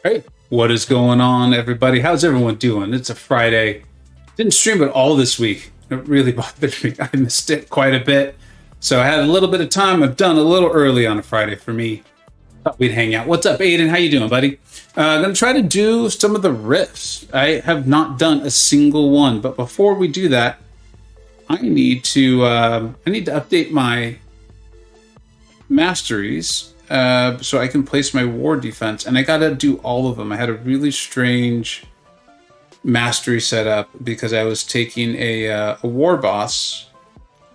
Hey, what is going on, everybody? How's everyone doing? It's a Friday. Didn't stream it all this week. It really bothered me. I missed it quite a bit. So I had a little bit of time. I've done a little early on a Friday for me. Thought we'd hang out. What's up, Aiden? How you doing, buddy? I'm going to try to do some of the riffs. I have not done a single one. But before we do that, I need to update my masteries so I can place my war defense, and I gotta do all of them. I had a really strange mastery set up because I was taking a war boss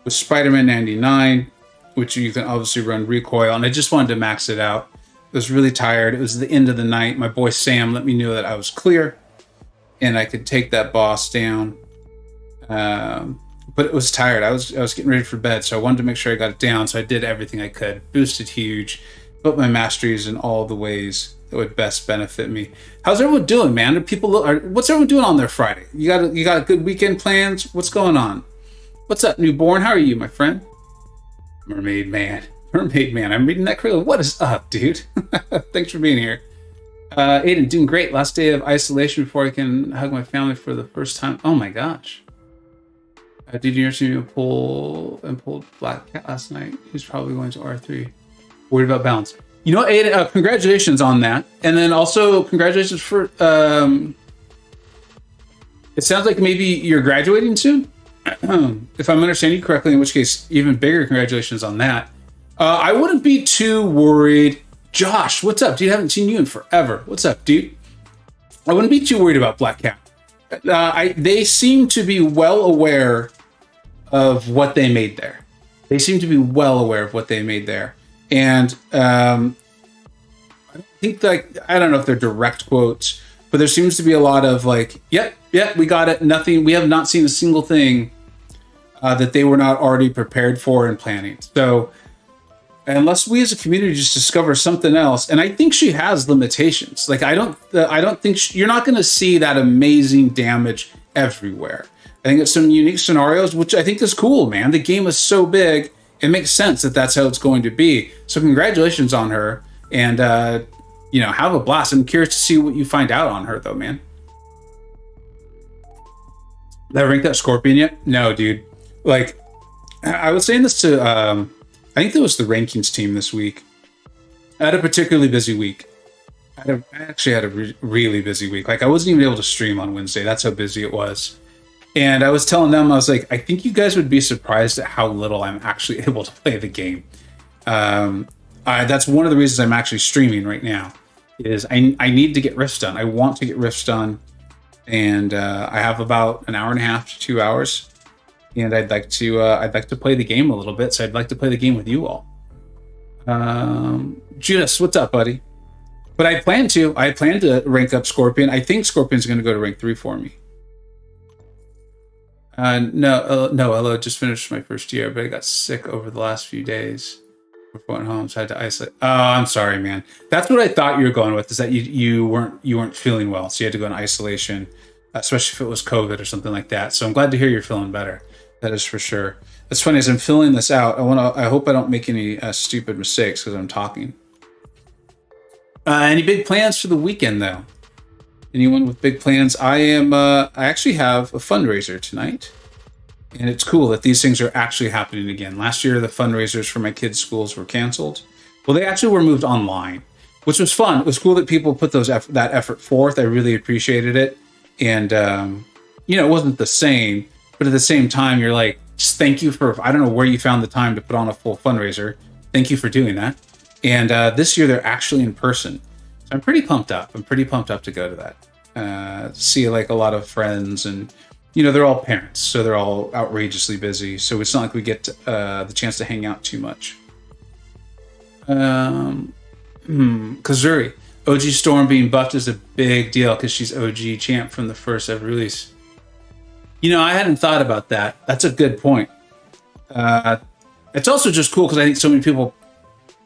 with Spider-Man 99, which you can obviously run recoil, and I just wanted to max it out. I was really tired. It was the end of the night. My boy Sam let me know that I was clear and I could take that boss down. But it was tired. I was getting ready for bed, so I wanted to make sure I got it down. So I did everything I could, boosted huge, put my masteries in all the ways that would best benefit me. How's everyone doing, man? What's everyone doing on their Friday? You got good weekend plans? What's going on? What's up, newborn? How are you, my friend? Mermaid man. I'm reading that correctly. What is up, dude? Thanks for being here. Aiden, doing great. Last day of isolation before I can hug my family for the first time. Oh my gosh. Did you see me pulled Black Cat last night? He's probably going to R3. Worried about balance. You know, Aiden, congratulations on that. And then also congratulations for, it sounds like maybe you're graduating soon. If I'm understanding you correctly, in which case, even bigger congratulations on that. I wouldn't be too worried. Josh, what's up, dude? I haven't seen you in forever. What's up, dude? I wouldn't be too worried about Black Cat. They seem to be well aware of what they made there. And I think, like, I don't know if they're direct quotes, but there seems to be a lot of like, yep, we got it. Nothing. We have not seen a single thing that they were not already prepared for and planning. So unless we as a community just discover something else, and I think she has limitations. Like, I don't think you're not going to see that amazing damage everywhere. I think it's some unique scenarios, which I think is cool, man. The game is so big, it makes sense that that's how it's going to be. So congratulations on her, and have a blast. I'm curious to see what you find out on her, though, man. Did I rank that Scorpion yet? No, dude. Like, I was saying this to, I think it was the rankings team this week. I had a particularly busy week. I actually had a really busy week. Like, I wasn't even able to stream on Wednesday. That's how busy it was. And I was telling them, I was like, I think you guys would be surprised at how little I'm actually able to play the game. That's one of the reasons I'm actually streaming right now. Is I need to get rifts done. I want to get rifts done, and I have about an hour and a half to 2 hours, and I'd like to play the game a little bit. So I'd like to play the game with you all. Judas, what's up, buddy? But I plan to rank up Scorpion. I think Scorpion's going to go to rank 3 for me. No, hello. Just finished my first year, but I got sick over the last few days before going home, so I had to isolate. Oh, I'm sorry, man. That's what I thought you were going with, is that you weren't feeling well, so you had to go in isolation, especially if it was COVID or something like that. So I'm glad to hear you're feeling better. That is for sure. It's funny, as I'm filling this out, I hope I don't make any stupid mistakes because I'm talking. Any big plans for the weekend, though? Anyone with big plans? I actually have a fundraiser tonight, and it's cool that these things are actually happening again. Last year, the fundraisers for my kids' schools were canceled. Well, they actually were moved online, which was fun. It was cool that people put that effort forth. I really appreciated it. And, it wasn't the same, but at the same time, you're like, just thank you for, I don't know where you found the time to put on a full fundraiser. Thank you for doing that. And this year, they're actually in person. I'm pretty pumped up. I'm pretty pumped up to go to that. See, like, a lot of friends, and they're all parents, so they're all outrageously busy. So it's not like we get the chance to hang out too much. Kazuri, OG Storm being buffed is a big deal because she's OG champ from the first ever release. I hadn't thought about that. That's a good point. It's also just cool because I think so many people,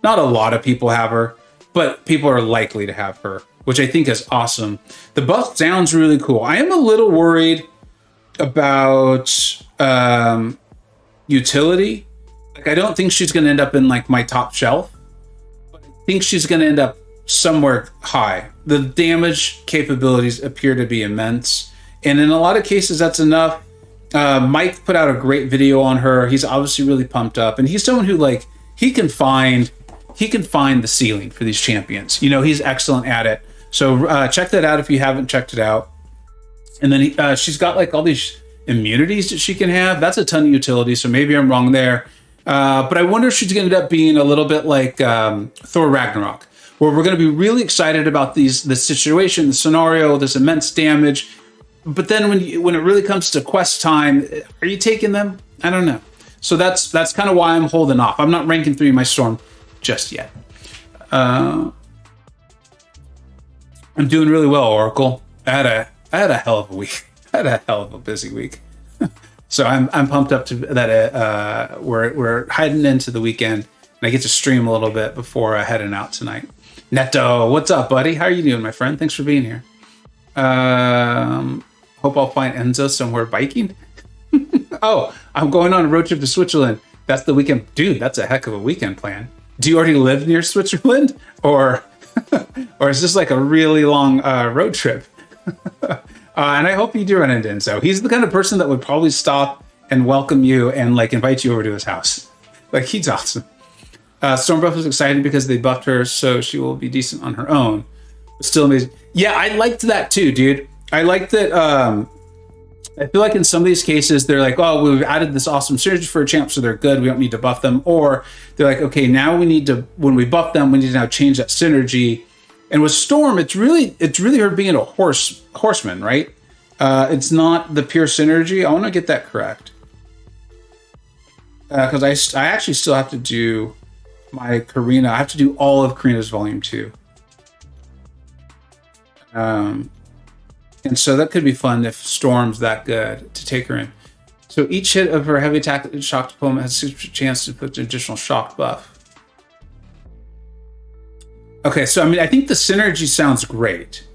not a lot of people have her, but people are likely to have her, which I think is awesome. The buff sounds really cool. I am a little worried about utility. Like, I don't think she's going to end up in, like, my top shelf, but I think she's going to end up somewhere high. The damage capabilities appear to be immense, and in a lot of cases, that's enough. Mike put out a great video on her. He's obviously really pumped up, and he's someone who like he can find the ceiling for these champions. You know, he's excellent at it. So check that out if you haven't checked it out. And then she's got like all these immunities that she can have. That's a ton of utility. So maybe I'm wrong there. But I wonder if she's going to end up being a little bit like Thor Ragnarok, where we're going to be really excited about the situation, the scenario, this immense damage. But then when it really comes to quest time, are you taking them? I don't know. So that's kind of why I'm holding off. I'm not ranking 3 my Storm just yet. I'm doing really well, Oracle. I had a hell of a week. I had a hell of a busy week. So I'm pumped up to that. We're heading into the weekend, and I get to stream a little bit before heading out tonight. Neto, what's up, buddy? How are you doing, my friend? Thanks for being here. Hope I'll find Enzo somewhere biking. Oh, I'm going on a road trip to Switzerland. That's the weekend. Dude, that's a heck of a weekend plan. Do you already live near Switzerland? Or is this like a really long road trip? And I hope you do run into Enzo. He's the kind of person that would probably stop and welcome you and like invite you over to his house. Like, he's awesome. Stormbuff was excited because they buffed her, so she will be decent on her own. But still amazing. Yeah, I liked that too, dude. I liked that. I feel like in some of these cases, they're like, oh, we've added this awesome synergy for a champ, so they're good. We don't need to buff them. Or they're like, okay, now we need to, when we buff them, we need to now change that synergy. And with Storm, it's really her being a horseman, right? It's not the pure synergy. I want to get that correct. Because I actually still have to do my Karina. I have to do all of Karina's Volume 2. And so that could be fun if Storm's that good to take her in. So each hit of her heavy attack shocked opponent has a 6% chance to put an additional shock buff. Okay, so I mean, I think the synergy sounds great.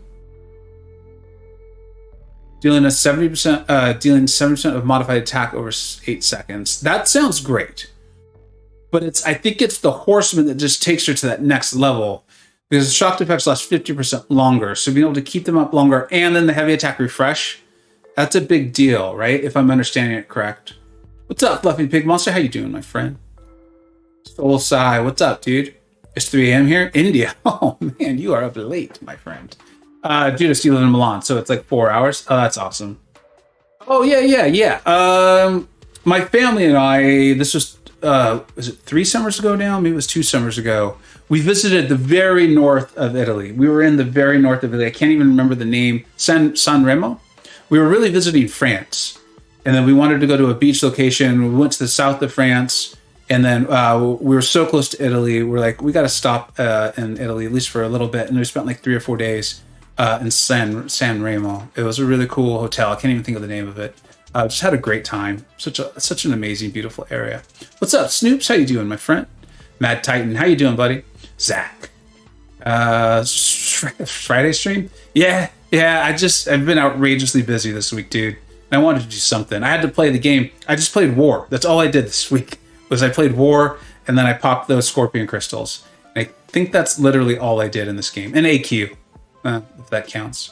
Dealing 70% of modified attack over 8 seconds. That sounds great. But I think it's the horseman that just takes her to that next level. Because the shock effects last 50% longer. So being able to keep them up longer and then the heavy attack refresh, that's a big deal, right? If I'm understanding it correct. What's up, Fluffy Pig Monster? How you doing, my friend? Soul Sai, what's up, dude? It's 3 a.m. here? India. Oh, man, you are up late, my friend. Judas, you live in Milan, so it's like 4 hours. Oh, that's awesome. Oh, yeah. My family and I, this was it 3 summers ago now? Maybe it was 2 summers ago. We visited the very north of Italy. We were in the very north of Italy. I can't even remember the name. San Remo? We were really visiting France. And then we wanted to go to a beach location. We went to the south of France. And then we were so close to Italy. We're like, we got to stop in Italy, at least for a little bit. And we spent like 3 or 4 days in San Remo. It was a really cool hotel. I can't even think of the name of it. Just had a great time. Such an amazing, beautiful area. What's up, Snoops? How you doing, my friend? Mad Titan, how you doing, buddy? Zach. Friday stream? Yeah. I've been outrageously busy this week, dude. And I wanted to do something. I had to play the game. I just played War. That's all I did this week. Was I played War, and then I popped those Scorpion Crystals. And I think that's literally all I did in this game. And AQ, if that counts.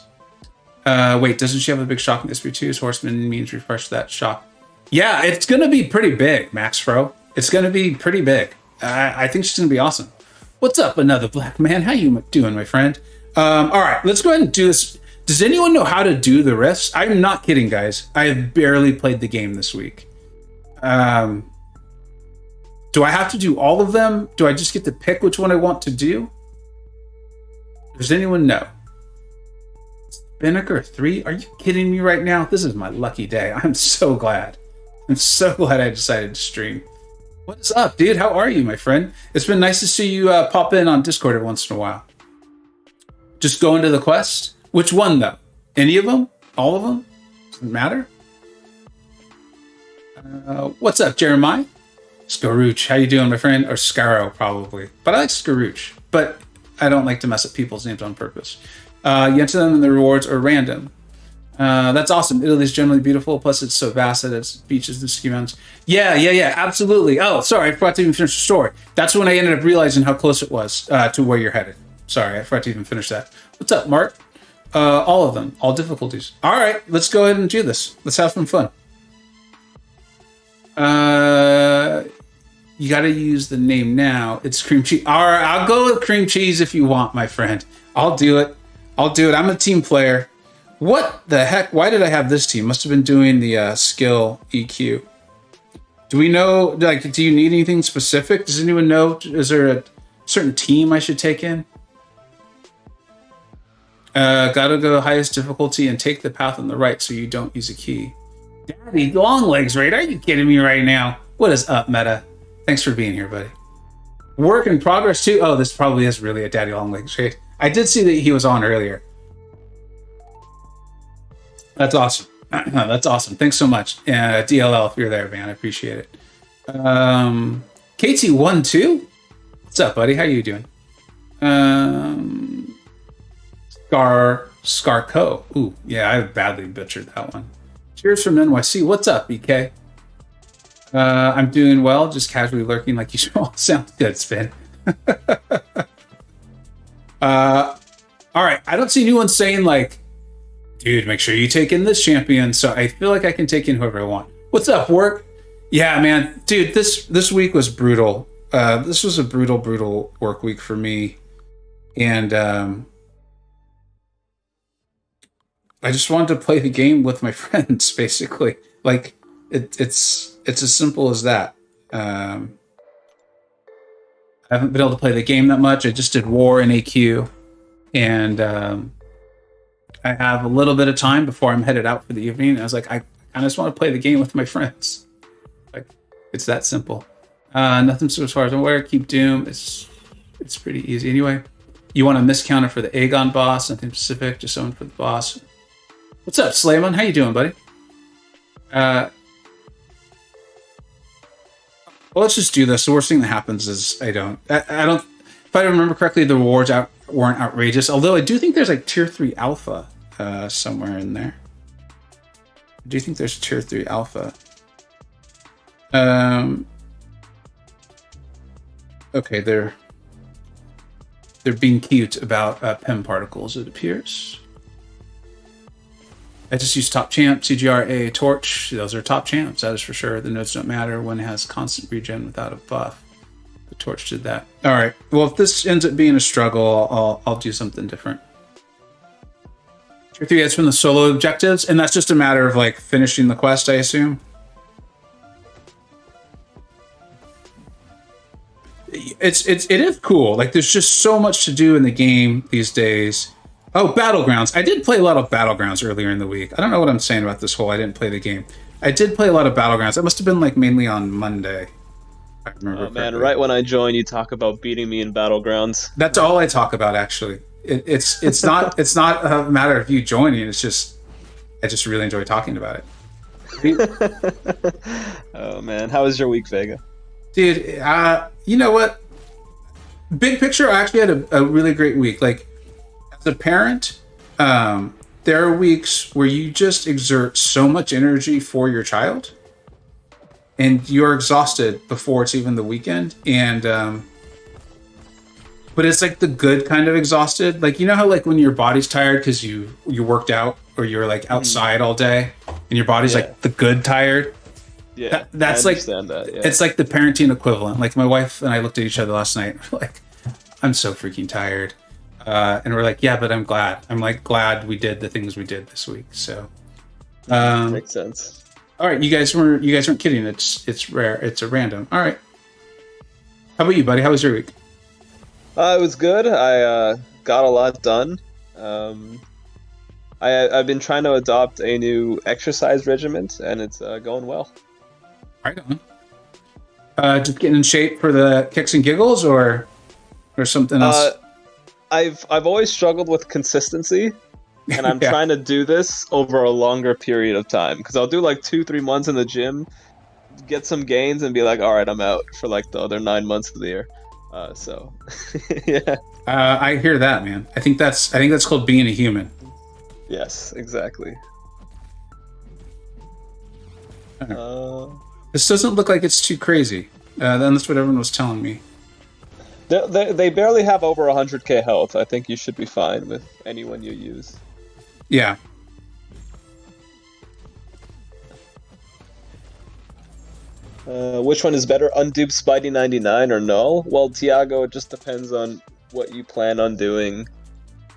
Wait, doesn't she have a big shock in this too? Horseman means refresh that shock. Yeah, it's going to be pretty big, Max Fro. It's going to be pretty big. I think she's going to be awesome. What's up, another black man? How you doing, my friend? All right, let's go ahead and do this. Does anyone know how to do the rifts? I'm not kidding, guys. I have barely played the game this week. Do I have to do all of them? Do I just get to pick which one I want to do? Does anyone know? Spinnaker 3? Are you kidding me right now? This is my lucky day. I'm so glad. I decided to stream. What is up, dude? How are you, my friend? It's been nice to see you pop in on Discord every once in a while. Just go into the quest? Which one, though? Any of them? All of them? Doesn't matter? What's up, Jeremiah? Scarouch, how you doing, my friend? Or Scarrow, probably. But I like Scarouch. But I don't like to mess up people's names on purpose. You enter them and the rewards are random. That's awesome. Italy's generally beautiful. Plus, it's so vast that it's beaches and ski mountains. Yeah, absolutely. Oh, sorry, I forgot to even finish the story. That's when I ended up realizing how close it was to where you're headed. Sorry, I forgot to even finish that. What's up, Mark? All of them, all difficulties. All right, let's go ahead and do this. Let's have some fun. You got to use the name now. It's cream cheese. All right, I'll go with cream cheese if you want, my friend. I'll do it. I'm a team player. What the heck? Why did I have this team? Must have been doing the skill EQ. Do we know, like, do you need anything specific? Does anyone know? Is there a certain team I should take in? Gotta go highest difficulty and take the path on the right so you don't use a key. Daddy long legs, right? Are you kidding me right now? What is up, Meta? Thanks for being here, buddy. Work in progress too. Oh, this probably is really a Daddy long legs, right? I did see that he was on earlier. That's awesome. That's awesome. Thanks so much. DLL, if you're there, man, I appreciate it. KT12? What's up, buddy? How you doing? Scarco. Ooh, yeah, I badly butchered that one. Cheers from NYC. What's up, EK? I'm doing well, just casually lurking like usual. Sounds good, Spin. All right, I don't see anyone saying like, dude, make sure you take in this champion. So I feel like I can take in whoever I want. What's up, work? Yeah, man, dude, this week was brutal. This was a brutal work week for me, and I just wanted to play the game with my friends, basically. Like it's as simple as that. I haven't been able to play the game that much. I just did War and AQ, and I have a little bit of time before I'm headed out for the evening. And I was like, I just want to play the game with my friends. Like, it's that simple. Nothing so as far as I'm aware. Keep Doom. It's pretty easy. Anyway, you want a miscounter for the Aegon boss? Nothing specific, just someone for the boss. What's up, Slayman? How you doing, buddy? Well, let's just do this. The worst thing that happens is I don't. If I remember correctly, the rewards weren't outrageous. Although I do think there's like tier 3 alpha somewhere in there. I do think there's tier 3 alpha. Okay, they're being cute about PEM particles, it appears. I just use top champ, CGRA, torch. Those are top champs, that is for sure. The nodes don't matter when it has constant regen without a buff. The torch did that. All right. Well, if this ends up being a struggle, I'll do something different. Tier 3 adds from the solo objectives, and that's just a matter of like finishing the quest, I assume. It is cool. Like, there's just so much to do in the game these days. Oh, Battlegrounds. I did play a lot of Battlegrounds earlier in the week. I don't know what I'm saying about this whole I didn't play the game. I did play a lot of Battlegrounds. It must have been like mainly on Monday. I remember correctly. Man, right when I joined, you talk about beating me in Battlegrounds. That's all I talk about, actually. It's not a matter of you joining. It's just I just really enjoy talking about it. Oh man, how was your week, Vega? Dude, you know what? Big picture, I actually had a really great week. Like, as a parent, there are weeks where you just exert so much energy for your child, and you're exhausted before it's even the weekend. And but it's like the good kind of exhausted. Like, you know how like when your body's tired because you worked out or you're like outside all day, and your body's like the good tired. Yeah, that's like that, yeah. It's like the parenting equivalent. Like, my wife and I looked at each other last night. We're like, I'm so freaking tired, and we're like, yeah, but I'm glad. I'm like glad we did the things we did this week. So, makes sense. All right, you guys weren't kidding. It's rare. It's a random. All right. How about you, buddy? How was your week? It was good. I got a lot done. I've been trying to adopt a new exercise regimen, and it's going well. Right on. Just getting in shape for the kicks and giggles, or something else? I've always struggled with consistency, and I'm trying to do this over a longer period of time, because I'll do like 2-3 months in the gym, get some gains, and be like, all right, I'm out for like the other 9 months of the year. So yeah. I hear that, man. I think that's called being a human. Yes, exactly. This doesn't look like it's too crazy. Then that's what everyone was telling me. They barely have over 100k health. I think you should be fine with anyone you use. Yeah. Which one is better, Undupe Spidey 99 or Null? Well, Tiago, it just depends on what you plan on doing,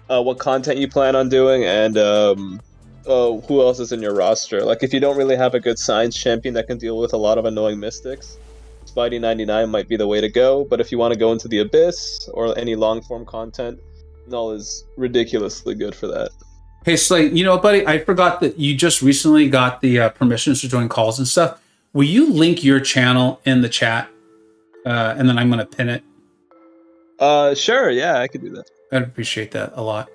what content you plan on doing, and who else is in your roster. Like, if you don't really have a good science champion that can deal with a lot of annoying mystics, Spidey 99 might be the way to go. But if you want to go into the Abyss or any long-form content, Null is ridiculously good for that. Hey, Slate, you know, buddy, I forgot that you just recently got the permissions to join calls and stuff. Will you link your channel in the chat? And then I'm going to pin it. Sure, yeah, I could do that. I'd appreciate that a lot.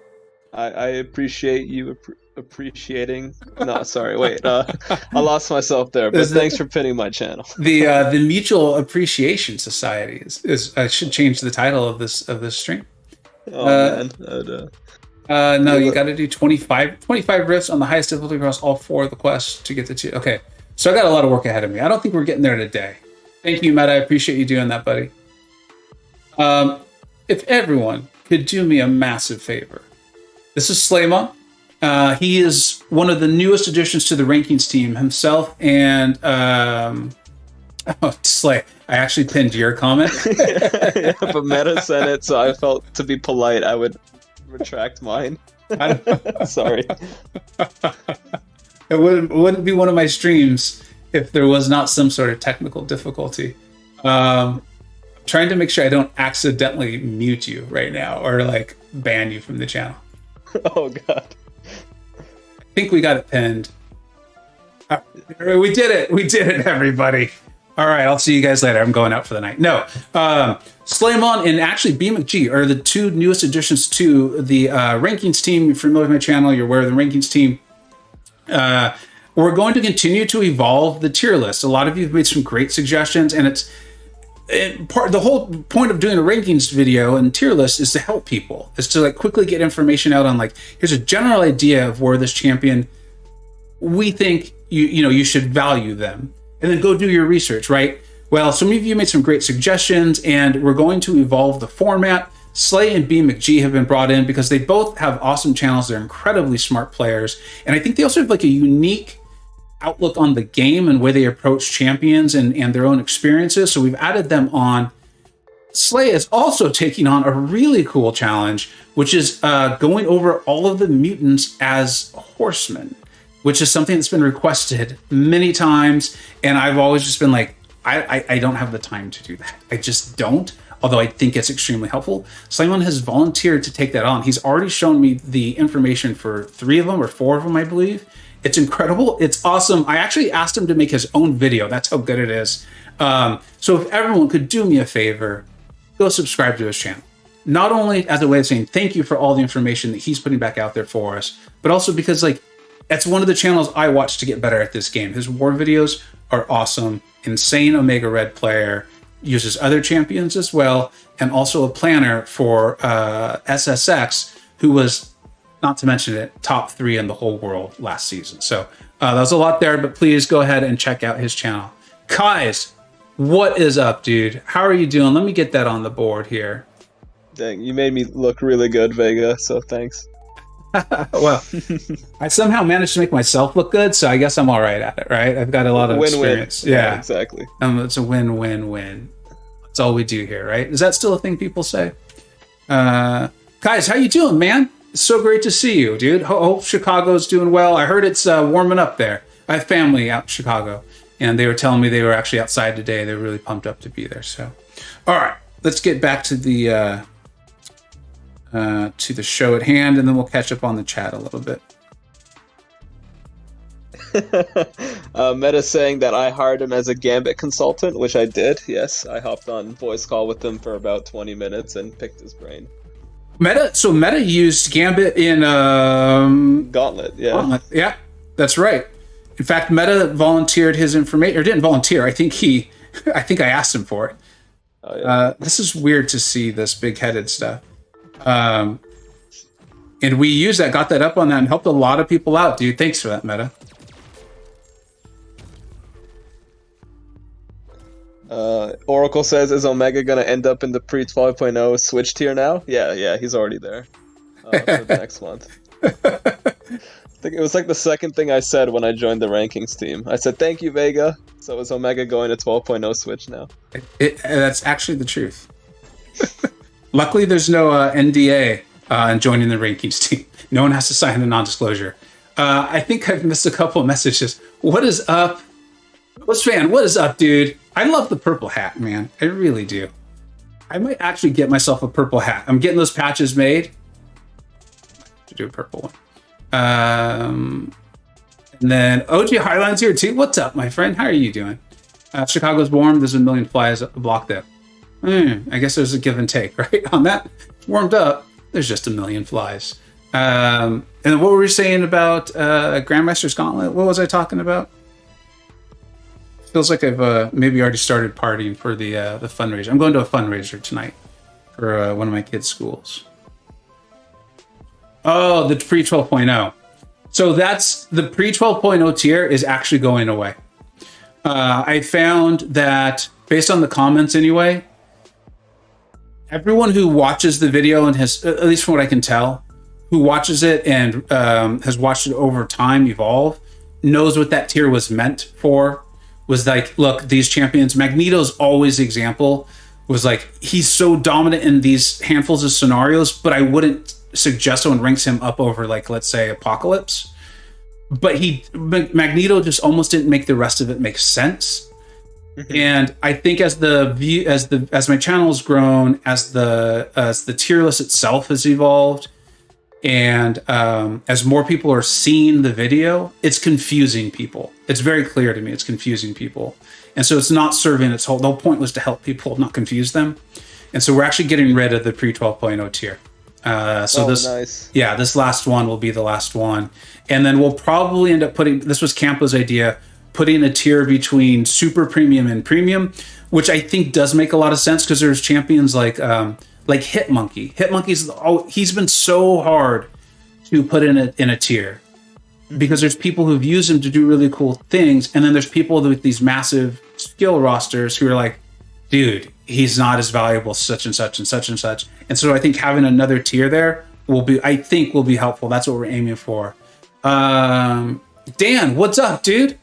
I appreciate you appreciating. No, sorry, wait. I lost myself there. But thanks for pinning my channel. The Mutual Appreciation Society is I should change the title of this stream. Oh man. No, you got to do 25 rifts on the highest difficulty across all 4 of the quests to get the 2. Okay, so I got a lot of work ahead of me. I don't think we're getting there today. Thank you, Matt. I appreciate you doing that, buddy. If everyone could do me a massive favor. This is Slaymon. He is one of the newest additions to the rankings team himself, and Slay, I actually pinned your comment. Yeah, but Meta said it, so I felt to be polite I would retract mine. Sorry. It wouldn't be one of my streams if there was not some sort of technical difficulty. Trying to make sure I don't accidentally mute you right now or like ban you from the channel. Oh god. I think we got it pinned. We did it, everybody. All right, I'll see you guys later. I'm going out for the night. No, Slaymon and actually BMcG are the 2 newest additions to the rankings team. You're familiar with my channel, you're aware of the rankings team. We're going to continue to evolve the tier list. A lot of you have made some great suggestions, and the whole point of doing a rankings video and tier list is to help people, is to like quickly get information out on like, here's a general idea of where this champion, we think you should value them, and then go do your research, right? Well, some of you made some great suggestions, and we're going to evolve the format. Slay and BMcG have been brought in because they both have awesome channels. They're incredibly smart players, and I think they also have like a unique outlook on the game and way they approach champions and their own experiences. So we've added them on. Slay is also taking on a really cool challenge, which is going over all of the mutants as horsemen, which is something that's been requested many times. And I've always just been like, I don't have the time to do that. I just don't. Although I think it's extremely helpful. Slaymon has volunteered to take that on. He's already shown me the information for 3 of them or 4 of them, I believe. It's incredible. It's awesome. I actually asked him to make his own video. That's how good it is. So if everyone could do me a favor, go subscribe to his channel. Not only as a way of saying thank you for all the information that he's putting back out there for us, but also because like that's one of the channels I watch to get better at this game. His war videos are awesome. Insane Omega Red player. Uses other champions as well, and also a planner for SSX, who was, not to mention it, top 3 in the whole world last season. So that was a lot there, but please go ahead and check out his channel. Kais, what is up, dude? How are you doing? Let me get that on the board here. Dang, you made me look really good, Vega, so thanks. Well, I somehow managed to make myself look good, so I guess I'm all right at it, right? I've got a lot of experience. Yeah, exactly. It's a win-win-win. That's all we do here, right? Is that still a thing people say? Guys, how you doing, man? It's so great to see you, dude. Hope Chicago's doing well. I heard it's warming up there. I have family out in Chicago, and they were telling me they were actually outside today. They're really pumped up to be there. So, all right, let's get back to the show at hand, and then we'll catch up on the chat a little bit. Meta saying that I hired him as a Gambit consultant, which I did. Yes, I hopped on voice call with him for about 20 minutes and picked his brain. Meta used Gambit in Gauntlet. Yeah, Gauntlet. Yeah, that's right. In fact, Meta volunteered his information, or didn't volunteer. I think I asked him for it. Oh, yeah. This is weird to see this big-headed stuff. And we used that, got that up on that, and helped a lot of people out, dude. Thanks for that, Meta. Oracle says, is Omega gonna end up in the pre 12.0 Switch tier now? Yeah, he's already there for the next month. I think it was like the second thing I said when I joined the rankings team. I said, thank you, Vega. So is Omega going to 12.0 Switch now? That's actually the truth. Luckily, there's no NDA in joining the rankings team. No one has to sign a non-disclosure. I think I've missed a couple of messages. What is up? What's fan? What is up, dude? I love the purple hat, man. I really do. I might actually get myself a purple hat. I'm getting those patches made. To do a purple one. And then OG Highline's here too. What's up, my friend? How are you doing? Chicago's warm. There's a million flies a block there. I guess there's a give and take, right? On that, warmed up, there's just a million flies. And then what were we saying about Grandmaster's Gauntlet? What was I talking about? Feels like I've maybe already started partying for the fundraiser. I'm going to a fundraiser tonight for one of my kids' schools. Oh, the pre 12.0. So that's the pre 12.0 tier is actually going away. I found that based on the comments anyway, everyone who watches the video and has, at least from what I can tell, who watches it and has watched it over time evolve, knows what that tier was meant for. Was like, look, these champions, Magneto's always the example, was like, he's so dominant in these handfuls of scenarios, but I wouldn't suggest someone ranks him up over, like, let's say, Apocalypse. But Magneto just almost didn't make the rest of it make sense. And I think as my channel has grown, as the tier list itself has evolved, and as more people are seeing the video, it's confusing people. It's very clear to me it's confusing people. And so it's not serving its whole... The whole point was to help people, not confuse them. And so we're actually getting rid of the pre-12.0 tier. Nice. Yeah, this last one will be the last one. And then we'll probably end up putting... This was Campo's idea, putting a tier between super premium and premium, which I think does make a lot of sense because there's champions like Hitmonkey. Hitmonkey's he's been so hard to put in a tier because there's people who've used him to do really cool things, and then there's people with these massive skill rosters who are like, dude, he's not as valuable, such and such and such and such. And so I think having another tier there will be helpful. That's what we're aiming for. Dan, what's up, dude?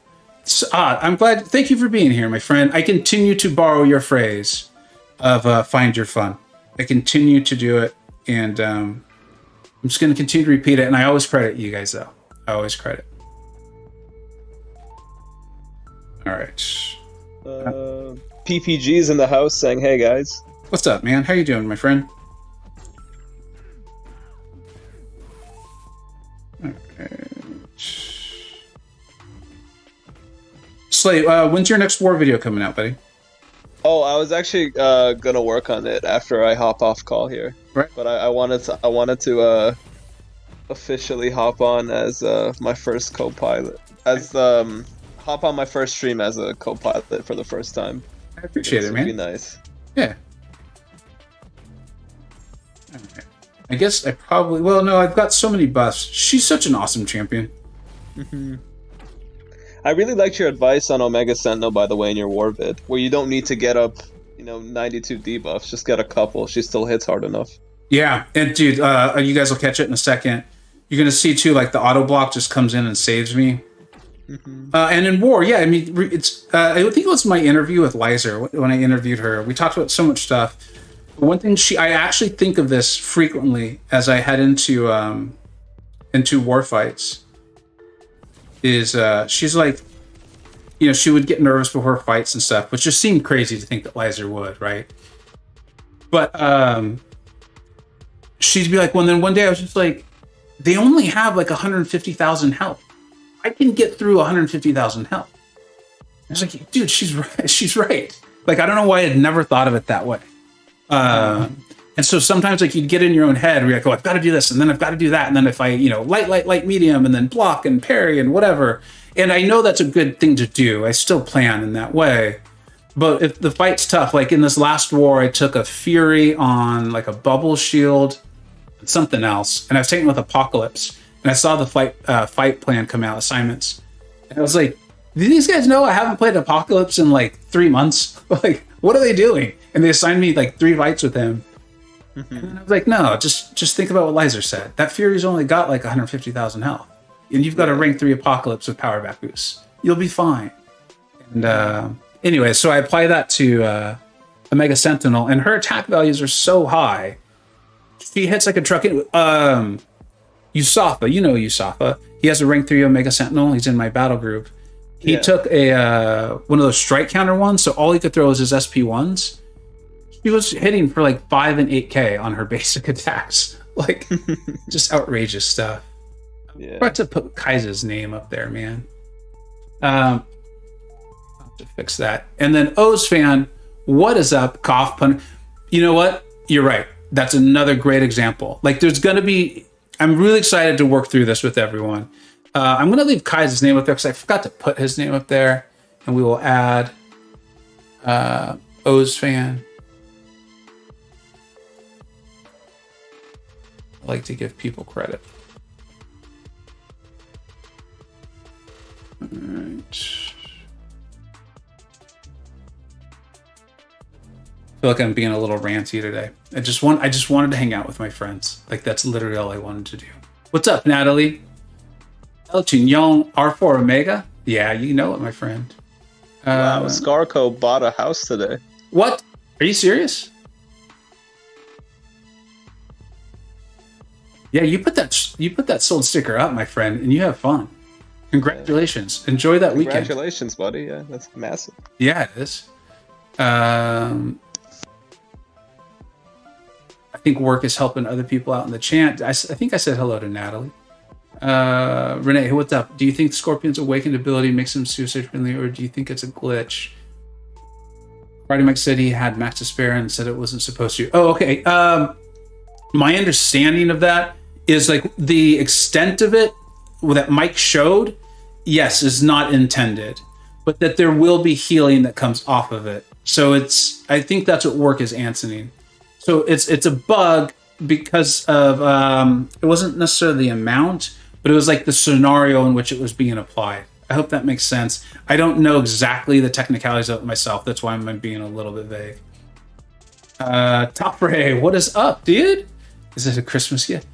I'm glad. Thank you for being here, my friend. I continue to borrow your phrase of find your fun. I continue to do it, and I'm just going to continue to repeat it. And I always credit you guys, though. I always credit. All right. PPG's in the house saying, "Hey guys, what's up, man? How you doing, my friend?" All right. Slay, when's your next war video coming out, buddy? Oh, I was actually gonna work on it after I hop off call here. Right. But I wanted to officially hop on as my first co-pilot, hop on my first stream as a co-pilot for the first time. I appreciate it, man. Would be nice. Yeah. Okay. I guess I probably... Well, no, I've got so many buffs. She's such an awesome champion. Mm-hmm. I really liked your advice on Omega Sentinel, by the way, in your war vid, where you don't need to get up, 92 debuffs. Just get a couple. She still hits hard enough. Yeah, and dude, you guys will catch it in a second. You're gonna see too, like the auto block just comes in and saves me. Mm-hmm. And in war, yeah, I mean, it's. I think it was my interview with Lizer when I interviewed her. We talked about so much stuff. One thing I actually think of this frequently as I head into war fights. Is she's like, she would get nervous before fights and stuff, which just seemed crazy to think that Lizer would, right? But she'd be like, well, then one day I was just like, they only have like 150,000 health. I can get through 150,000 health. I was like, dude, she's right. She's right. Like, I don't know why I'd never thought of it that way. And so sometimes like you'd get in your own head where you're like, oh, I've got to do this, and then I've got to do that. And then if I, light, medium, and then block and parry and whatever. And I know that's a good thing to do. I still plan in that way. But if the fight's tough, like in this last war, I took a Fury on like a bubble shield and something else. And I was taking with Apocalypse. And I saw the fight plan come out, assignments. And I was like, do these guys know I haven't played Apocalypse in like 3 months? Like, what are they doing? And they assigned me like 3 fights with him. And I was like, no, just think about what Lizer said. That Fury's only got like 150,000 health. And you've got a rank 3 Apocalypse with power back boost. You'll be fine. And anyway, so I apply that to Omega Sentinel, and her attack values are so high. She hits like a truck. Yusafa, you know Yusafa. He has a rank 3 Omega Sentinel. He's in my battle group. He took a one of those strike counter ones, so all he could throw is his SP1s. She was hitting for like 5 and 8k on her basic attacks. Like, just outrageous stuff. Yeah. I'm about to put Kaiser's name up there, man. I'll have to fix that. And then O's fan, what is up? Cough pun. You know what? You're right. That's another great example. Like, there's going to be... I'm really excited to work through this with everyone. I'm going to leave Kaiser's name up there because I forgot to put his name up there. And we will add O's fan. I like to give people credit. All right. I feel like I'm being a little ranty today. I just wanted to hang out with my friends. Like, that's literally all I wanted to do. What's up, Natalie? El Chignon R4 Omega? Yeah, you know it, my friend. Wow, Scarco bought a house today. What? Are you serious? Yeah, you put that sold sticker up, my friend, and you have fun. Congratulations. Enjoy that weekend. Congratulations, buddy. Yeah, that's massive. Yeah, it is. I think work is helping other people out in the chat. I think I said hello to Natalie. Renee, what's up? Do you think Scorpion's awakened ability makes him suicide friendly, or do you think it's a glitch? Friday Mike said he had max to spare and said it wasn't supposed to. Oh, okay. My understanding of that is like the extent of it that Mike showed, yes, is not intended, but that there will be healing that comes off of it. So I think that's what work is answering. So it's a bug because of it wasn't necessarily the amount, but it was like the scenario in which it was being applied. I hope that makes sense. I don't know exactly the technicalities of it myself. That's why I'm being a little bit vague. Top Ray, what is up, dude? Is it a Christmas gift?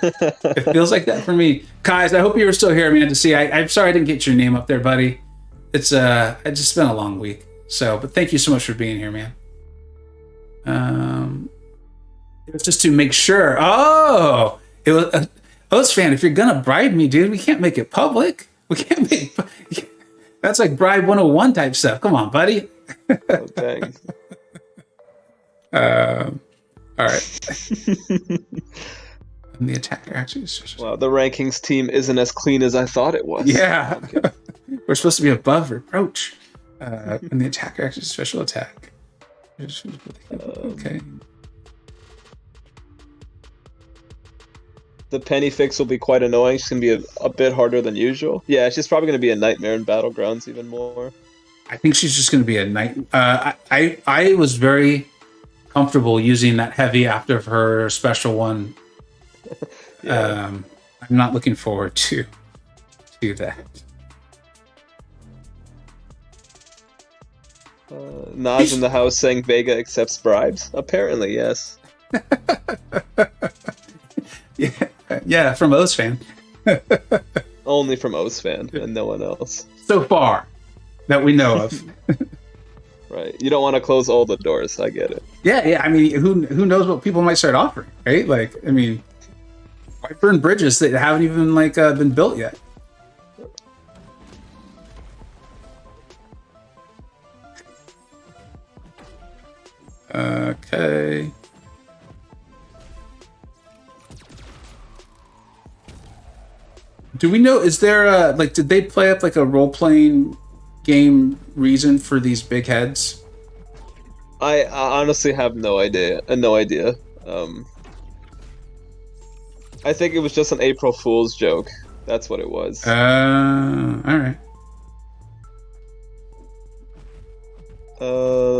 It feels like that for me. Kais, I hope you were still here, man, to see. I'm sorry I didn't get your name up there, buddy. It's just been a long week. So, but thank you so much for being here, man. It was just to make sure. Oh, it was O's fan. If you're gonna bribe me, dude, we can't make it public. We can't make. That's like bribe 101 type stuff. Come on, buddy. Oh, dang. All right. And the attacker actually is... Wow, the rankings team isn't as clean as I thought it was. Yeah. Okay. We're supposed to be above reproach. And the attacker actually special attack. Okay. The penny fix will be quite annoying. She's going to be a bit harder than usual. Yeah, she's probably going to be a nightmare in Battlegrounds even more. I think she's just going to be a night. I was very comfortable using that heavy after her special one. Yeah. I'm not looking forward to that. Nas in the house saying Vega accepts bribes. Apparently, yes. Yeah, from O's fan. Only from O's fan and no one else. So far, that we know of. Right. You don't want to close all the doors. I get it. Yeah. I mean, who knows what people might start offering, right? Like, I mean, why burn bridges that haven't even been built yet? Okay. Do we know, is there did they play up like a role-playing game reason for these big heads? I honestly have no idea. I think it was just an April Fool's joke. That's what it was. All right.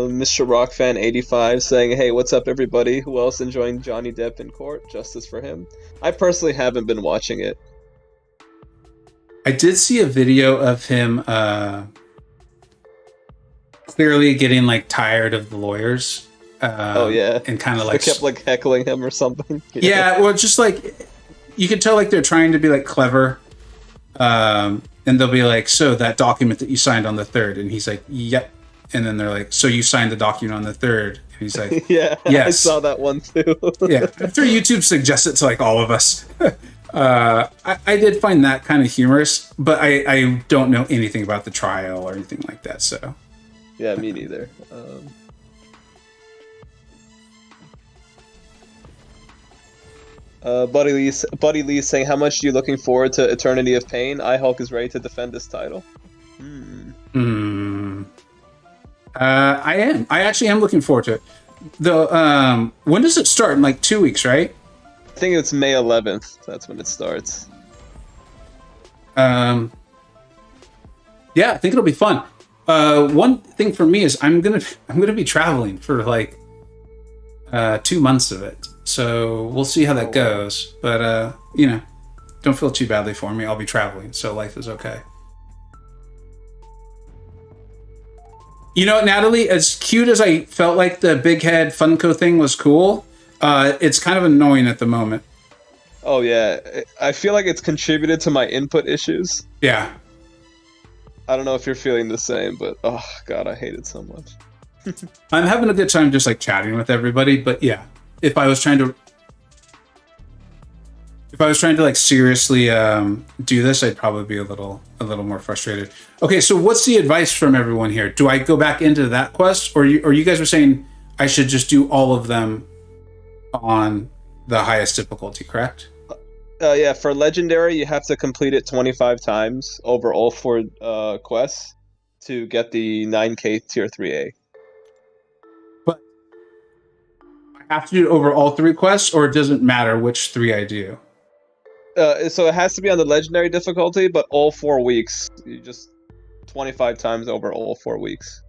Mr. Rockfan 85 saying, "Hey, what's up, everybody? Who else enjoying Johnny Depp in court? Justice for him." I personally haven't been watching it. I did see a video of him clearly getting like tired of the lawyers. Oh yeah, and kind of they like kept like heckling him or something. Yeah, well, just like you can tell, like they're trying to be like clever, and they'll be like, "So that document that you signed on the 3rd," and he's like, "Yep," and then they're like, "So you signed the document on the 3rd," and he's like, "Yeah, yes." I saw that one too. Yeah, after YouTube suggests it to like all of us. I did find that kind of humorous, but I don't know anything about the trial or anything like that. So yeah, me neither. Buddy Lee saying, "How much are you looking forward to Eternity of Pain? iHulk is ready to defend his title." I am. I actually am looking forward to it. When does it start? In like 2 weeks, right? I think it's May 11th. That's when it starts. Yeah, I think it'll be fun. One thing for me is I'm gonna be traveling for like 2 months of it. So we'll see how that goes. But don't feel too badly for me. I'll be traveling, so life is okay. You know, Natalie, as cute as I felt like the big head Funko thing was cool, it's kind of annoying at the moment. Oh yeah, I feel like it's contributed to my input issues. Yeah. I don't know if you're feeling the same, but oh god, I hate it so much. I'm having a good time just like chatting with everybody, but yeah, if I was trying to like seriously do this, I'd probably be a little more frustrated. Okay, so what's the advice from everyone here? Do I go back into that quest, or you guys were saying I should just do all of them on the highest difficulty, correct? Yeah, for Legendary, you have to complete it 25 times over all 4 quests to get the 9K Tier 3A. But I have to do it over all 3 quests, or it doesn't matter which 3 I do? So it has to be on the Legendary difficulty, but all 4 weeks. You just 25 times over all 4 weeks.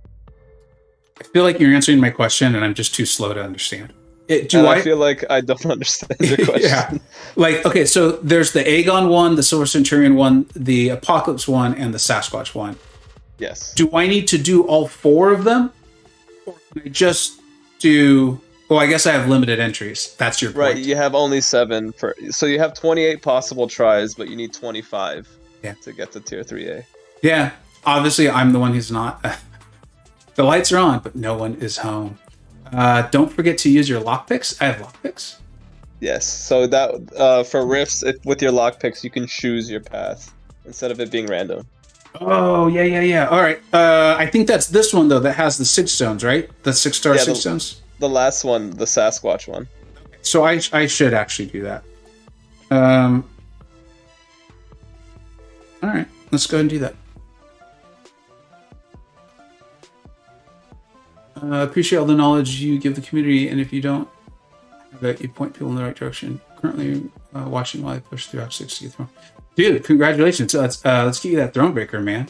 I feel like you're answering my question, and I'm just too slow to understand. I feel like I don't understand your question. Yeah. Like, okay, so there's the Aegon one, the Silver Centurion one, the Apocalypse one, and the Sasquatch one. Yes. Do I need to do all 4 of them? Or can I just do... Well, I guess I have limited entries. That's your point. Right, you have only 7. So you have 28 possible tries, but you need 25 to get to Tier 3A. Yeah, obviously I'm the one who's not. The lights are on, but no one is home. Don't forget to use your lockpicks. I have lockpicks. Yes, so that for rifts, with your lockpicks, you can choose your path instead of it being random. Oh, yeah. All right. I think that's this one, though, that has the 6 stones, right? The 6-star 6 stones? The last one, the Sasquatch one. So I should actually do that. All right, let's go ahead and do that. Appreciate all the knowledge you give the community, and if you don't, I bet you point people in the right direction. Currently watching while I push through Act 6 to get thrown. Dude, congratulations. Let's get you that Thronebreaker, man.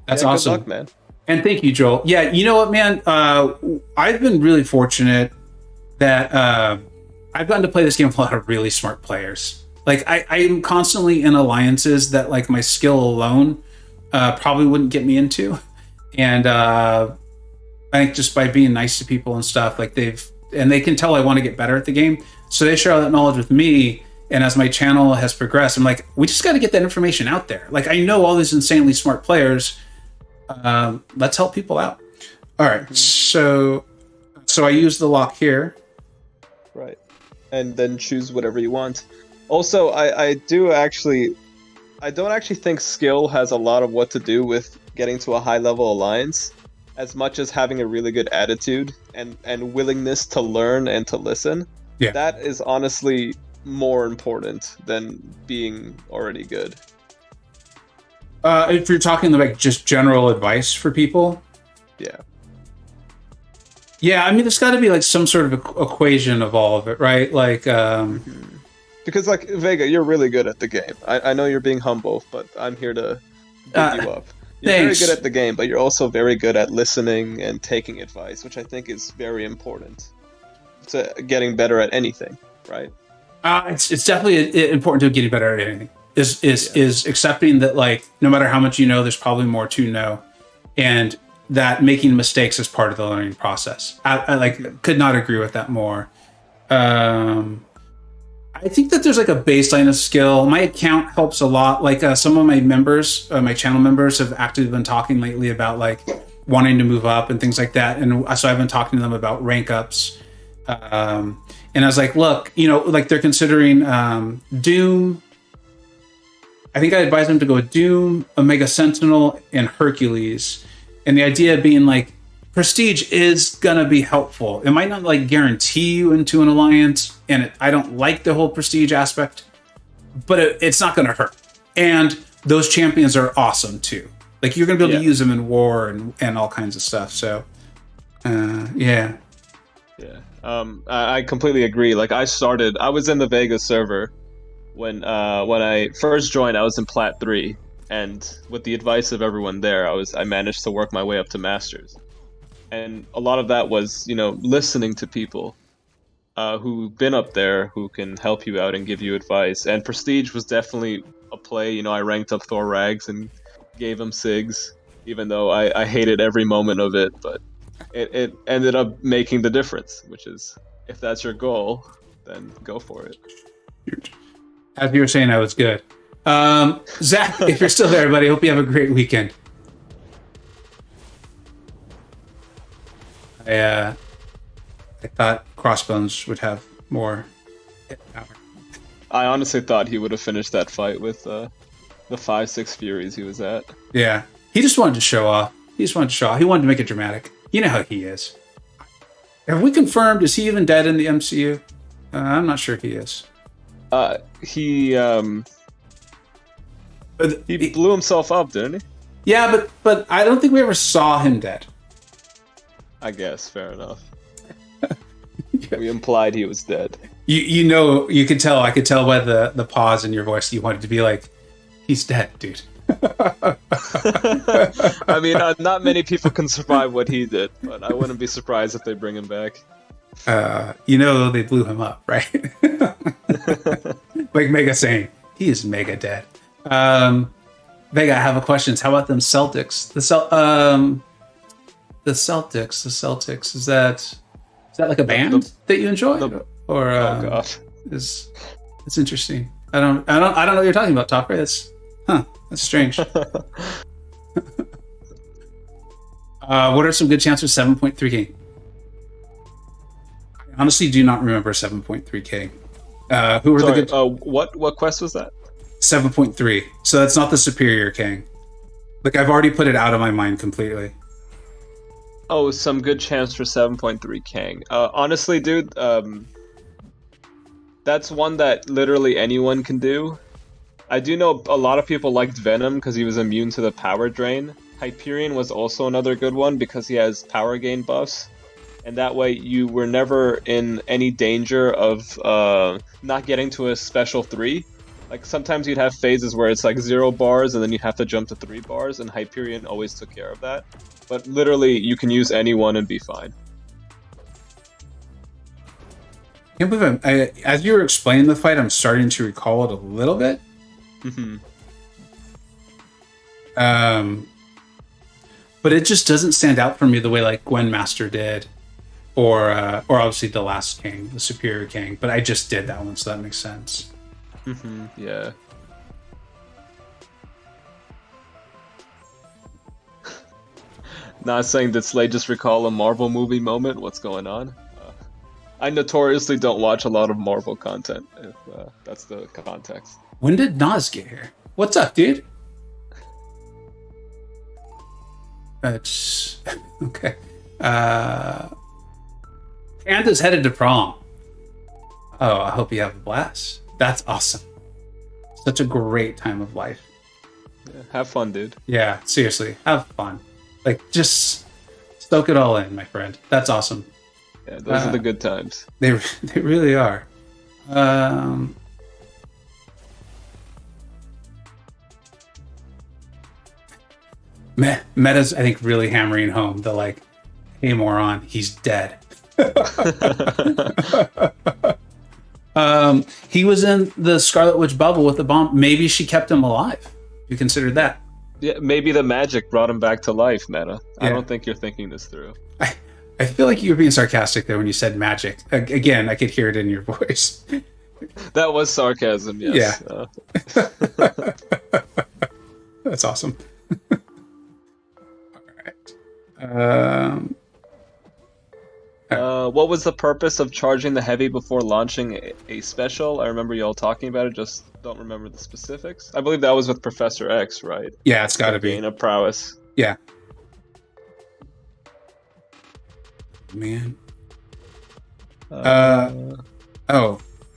That's awesome. Good luck, man. And thank you, Joel. Yeah, you know what, man? I've been really fortunate that I've gotten to play this game with a lot of really smart players. Like, I'm constantly in alliances that, like, my skill alone probably wouldn't get me into. And I think just by being nice to people and stuff, like they can tell I want to get better at the game. So they share all that knowledge with me. And as my channel has progressed, I'm like, we just got to get that information out there. Like, I know all these insanely smart players. Let's help people out. All right. So I use the lock here. Right. And then choose whatever you want. Also, I don't actually think skill has a lot of what to do with getting to a high level alliance, as much as having a really good attitude and willingness to learn and to listen. Yeah. That is honestly more important than being already good. If you're talking like just general advice for people. Yeah, I mean, there's got to be like some sort of equation of all of it, right? Like, because like Vega, you're really good at the game. I know you're being humble, but I'm here to build you up. You're very good at the game, but you're also very good at listening and taking advice, which I think is very important to getting better at anything, right? It's definitely important to getting better at anything. is accepting that, like, no matter how much you know, there's probably more to know, and that making mistakes is part of the learning process. I like could not agree with that more. I think that there's like a baseline of skill. My account helps a lot. Like some of my members, my channel members, have actively been talking lately about like wanting to move up and things like that. And so I've been talking to them about rank ups. And I was like, look, you know, like they're considering Doom. I think I advised them to go with Doom, Omega Sentinel, and Hercules. And the idea being like, Prestige is gonna be helpful. It might not like guarantee you into an alliance, and I don't like the whole Prestige aspect, but it's not gonna hurt. And those champions are awesome too. Like you're gonna be able to use them in war and all kinds of stuff. So, yeah. I completely agree. Like I was in the Vegas server when I first joined. I was in Plat 3, and with the advice of everyone there, I managed to work my way up to Masters. And a lot of that was, you know, listening to people who've been up there who can help you out and give you advice. And Prestige was definitely a play. You know, I ranked up Thor Rags and gave him SIGs, even though I hated every moment of it. But it ended up making the difference, which is, if that's your goal, then go for it. As you were saying, that was good. Zach, if you're still there, buddy, hope you have a great weekend. I thought Crossbones would have more power. I honestly thought he would have finished that fight with the 5-6 Furies he was at. Yeah, he just wanted to show off. He wanted to make it dramatic. You know how he is. Have we confirmed? Is he even dead in the MCU? I'm not sure he is. He blew himself up, didn't he? Yeah, but I don't think we ever saw him dead. I guess, fair enough. We implied he was dead. You know, you could tell. I could tell by the pause in your voice. You wanted to be like, he's dead, dude. I mean, not many people can survive what he did, but I wouldn't be surprised if they bring him back. You know, they blew him up, right? Like Mega saying, he is mega dead. Vega, I have a question. How about them Celtics? The Celtics. Is that like a band that you enjoy, or oh god, it's interesting. I don't know what you're talking about, Talker. That's strange. What are some good chances for 7.3K? I honestly do not remember 7.3K. Who were the good? What quest was that? 7.3. So that's not the Superior King. Like I've already put it out of my mind completely. Oh, some good chance for 7.3 Kang. Honestly, dude, that's one that literally anyone can do. I do know a lot of people liked Venom because he was immune to the power drain. Hyperion was also another good one because he has power gain buffs. And that way you were never in any danger of not getting to a special 3. Like sometimes you'd have phases where it's like 0 bars and then you'd have to jump to 3 bars, and Hyperion always took care of that. But literally, you can use anyone and be fine. I can't believe as you were explaining the fight, I'm starting to recall it a little bit. Mm-hmm. But it just doesn't stand out for me the way like Gwen Master did, or obviously the last king, the Superior King. But I just did that one, so that makes sense. Mm-hmm. Yeah. Not saying that Slade just recall a Marvel movie moment. What's going on? I notoriously don't watch a lot of Marvel content, if that's the context. When did Nas get here? What's up, dude? It's okay. Panda's headed to prom. Oh, I hope you have a blast. That's awesome. Such a great time of life. Yeah, have fun, dude. Yeah, seriously, have fun. Like, just soak it all in, my friend. That's awesome. Yeah, those are the good times. They really are. Meta's, I think, really hammering home the like, hey, moron, he's dead. He was in the Scarlet Witch bubble with the bomb. Maybe she kept him alive. You considered that? Yeah, maybe the magic brought him back to life, Meta. Yeah. I don't think you're thinking this through. I feel like you were being sarcastic there when you said magic. Again, I could hear it in your voice. That was sarcasm, yes. Yeah. That's awesome. All right. What was the purpose of charging the heavy before launching a special? I remember y'all talking about it, just don't remember the specifics. I believe that was with Professor X, right? Yeah, it's got to be. Gain of prowess. Yeah. Man. Oh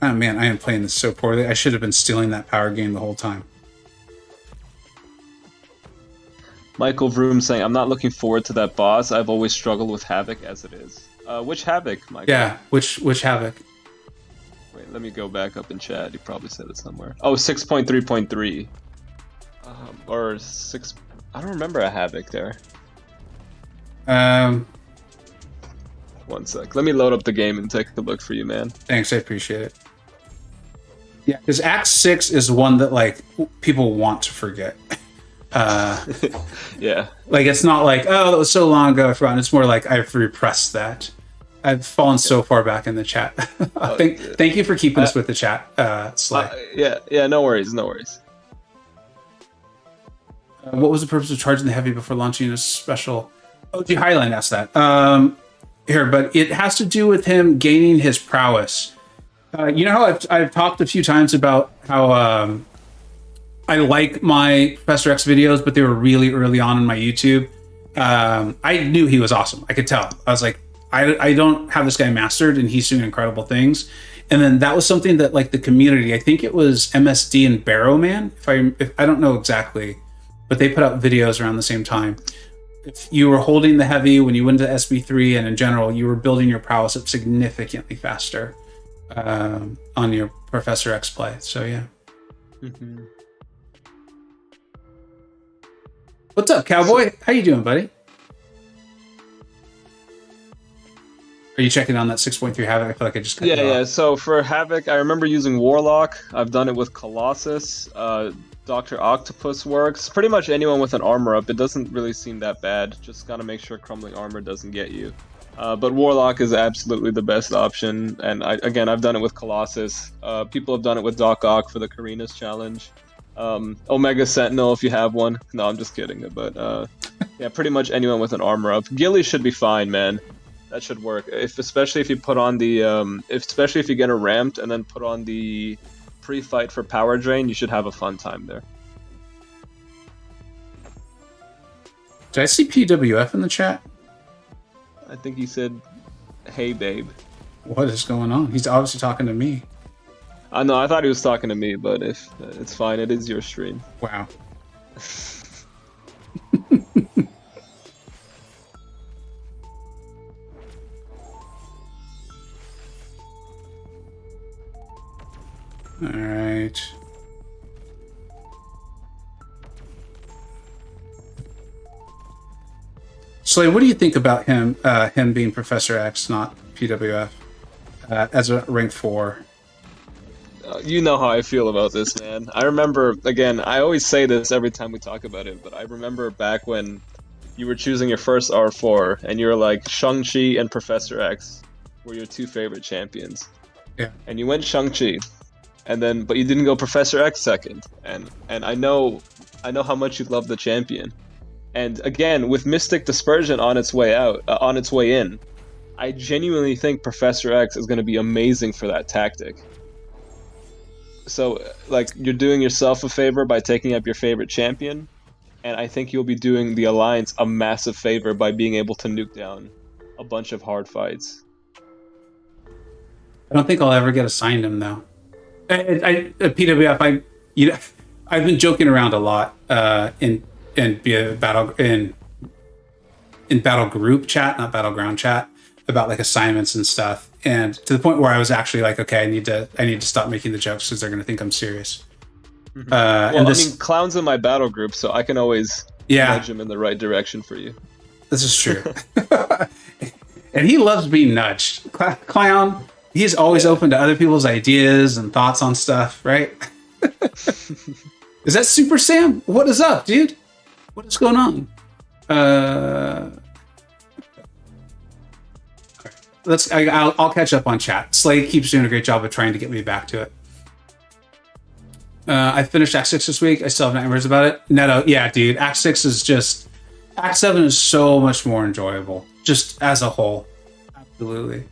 man, I am playing this so poorly. I should have been stealing that power gain the whole time. Michael Vroom saying, I'm not looking forward to that boss. I've always struggled with Havoc as it is. Which Havoc, Michael? Yeah, which Havoc? Wait, let me go back up in chat. You probably said it somewhere. Oh, 6.3.3. Or 6... I don't remember a Havoc there. One sec. Let me load up the game and take a look for you, man. Thanks, I appreciate it. Yeah, because Act 6 is one that, like, people want to forget. Yeah. Like, it's not like, oh, that was so long ago, I forgot. It's more like, I've repressed that. I've fallen so far back in the chat. Thank you for keeping us with the chat, Sly. Yeah, no worries, no worries. What was the purpose of charging the heavy before launching a special? OG Highline asked that. Here, but it has to do with him gaining his prowess. You know how I've talked a few times about how I like my Professor X videos, but they were really early on in my YouTube. I knew he was awesome. I could tell. I was like, I don't have this guy mastered, and he's doing incredible things. And then that was something that, like, the community, I think it was MSD and Barrowman, if I don't know exactly, but they put out videos around the same time. If you were holding the heavy when you went to SB3, and in general, you were building your prowess up significantly faster on your Professor X play. So yeah. Mm-hmm. What's up, Cowboy? How you doing, buddy? Are you checking on that 6.3 Havoc? I feel like I just cut you off. Yeah. So for Havoc, I remember using Warlock. I've done it with Colossus. Dr. Octopus works. Pretty much anyone with an armor up. It doesn't really seem that bad. Just gotta make sure crumbling armor doesn't get you. But Warlock is absolutely the best option. And I've done it with Colossus. People have done it with Doc Ock for the Karina's challenge. Omega Sentinel if you have one. No, I'm just kidding. But yeah, pretty much anyone with an armor up. Gilly should be fine, man. That should work. Especially if you put on the especially if you get a ramped and then put on the pre-fight for power drain, you should have a fun time there. Did I see PWF in the chat? I think he said, "Hey, babe." What is going on? He's obviously talking to me. I know. I thought he was talking to me, but if it's fine, it is your stream. Wow. All right. Slay, what do you think about him being Professor X, not PWF, as a rank 4? You know how I feel about this, man. I remember, again, I always say this every time we talk about it, but I remember back when you were choosing your first R4, and you were like, Shang-Chi and Professor X were your two favorite champions. Yeah. And you went Shang-Chi, but you didn't go Professor X second. And I know how much you love the champion. And again, with Mystic Dispersion on its way in, I genuinely think Professor X is going to be amazing for that tactic. So, like, you're doing yourself a favor by taking up your favorite champion, and I think you'll be doing the Alliance a massive favor by being able to nuke down a bunch of hard fights. I don't think I'll ever get assigned him, though. At PWF, I've been joking around a lot in battle group chat, not battleground chat, about like assignments and stuff, and to the point where I was actually like, okay, I need to stop making the jokes because they're going to think I'm serious. Mm-hmm. Well, I mean, Clown's in my battle group, so I can always nudge him in the right direction for you. This is true. And he loves being nudged. Clown, He's always open to other people's ideas and thoughts on stuff, right? Is that Super Sam? What is up, dude? What is going on? I'll catch up on chat. Slay keeps doing a great job of trying to get me back to it. I finished Act 6 this week. I still have nightmares about it. Neto, yeah, dude. Act 6 is just... Act 7 is so much more enjoyable, just as a whole. Absolutely.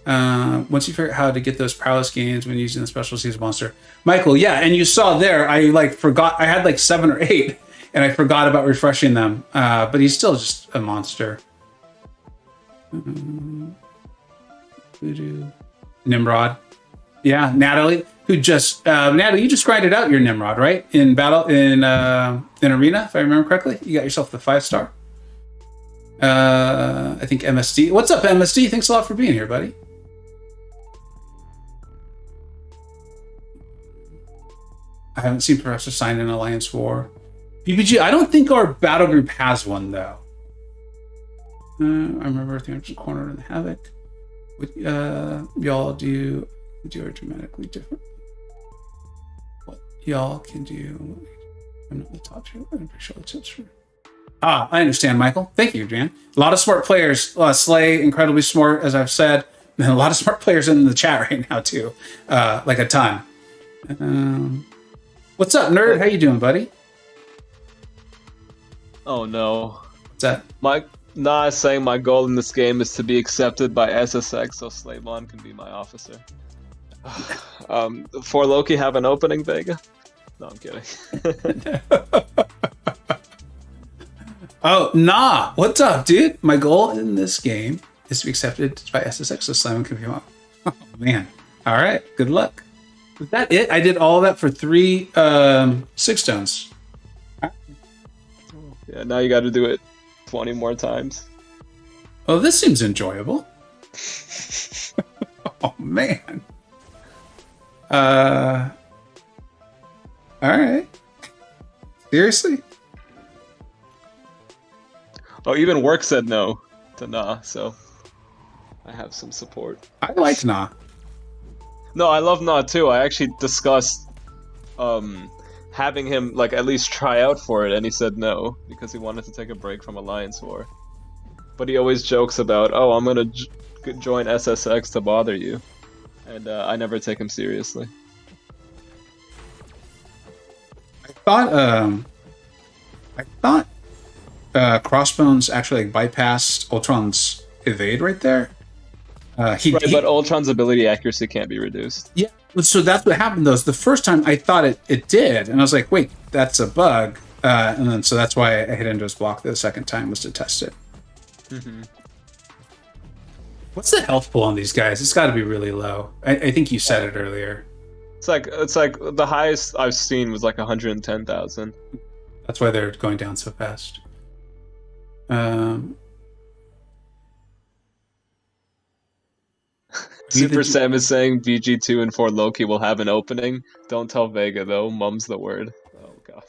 Once you figure out how to get those prowess gains when using the special season monster. Michael, yeah, and you saw there, I forgot, I had 7 or 8, and I forgot about refreshing them. But he's still just a monster. Nimrod. Yeah, Natalie, who just Natalie, you just grinded out your Nimrod, right? In battle in arena, if I remember correctly. You got yourself the 5-star. I think MSD. What's up, MSD? Thanks a lot for being here, buddy. I haven't seen Professor sign in Alliance War. PPG, I don't think our battle group has one though. I remember the corner in the Havoc. What y'all do are dramatically different. What y'all can do. I'm not the top tier. I'm pretty sure it's true. I understand, Michael. Thank you, Jan. A lot of smart players. Slay, incredibly smart, as I've said. And a lot of smart players in the chat right now, too. Like a ton. What's up, nerd? How you doing, buddy? Oh, no. What's that? Nah is saying my goal in this game is to be accepted by SSX so Slavon can be my officer. For Loki have an opening, Vega? No, I'm kidding. Oh, nah. What's up, dude? My goal in this game is to be accepted by SSX so Simon can be my... Oh, man. All right. Good luck. Is that it? I did all of that for 3 6 stones. Yeah, now you got to do it 20 more times. Oh, this seems enjoyable. Oh, man. All right. Seriously? Oh, even work said no to Nah, so I have some support. I like Nah. No, I love Nah too. I actually discussed having him at least try out for it, and he said no because he wanted to take a break from Alliance War. But he always jokes about, "Oh, I'm gonna join SSX to bother you," and I never take him seriously. I thought Crossbones actually bypassed Ultron's evade right there. But Ultron's ability accuracy can't be reduced. Yeah, so that's what happened though. The first time I thought it did, and I was like, wait, that's a bug. And then so that's why I hit into his block the second time, was to test it. Mm-hmm. What's the health pool on these guys? It's got to be really low. I think you said it earlier. It's like the highest I've seen was 110,000. That's why they're going down so fast. Super Sam is saying BG2 and 4 Loki will have an opening. Don't tell Vega though. Mum's the word. Oh god.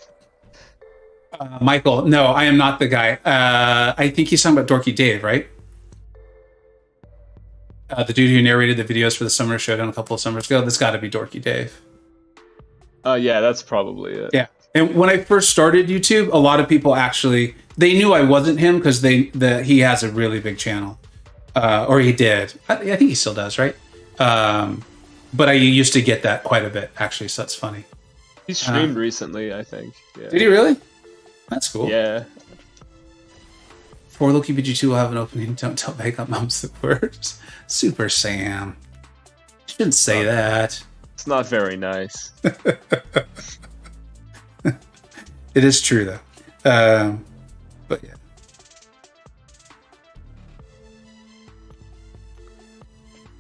Michael, no, I am not the guy. I think he's talking about Dorky Dave, right? The dude who narrated the videos for the Summer Showdown a couple of summers ago. That's got to be Dorky Dave. Yeah, that's probably it. Yeah. And when I first started YouTube, a lot of people actually, they knew I wasn't him because he has a really big channel. Or he did. I think he still does, right? But I used to get that quite a bit, actually, so that's funny. He streamed recently, I think. Yeah. Did he really? That's cool. Yeah. For Loki BG2 will have an opening. Don't tell Vega Mom's the worst. Super Sam. You shouldn't say that. It's not very nice. It is true, though. But yeah.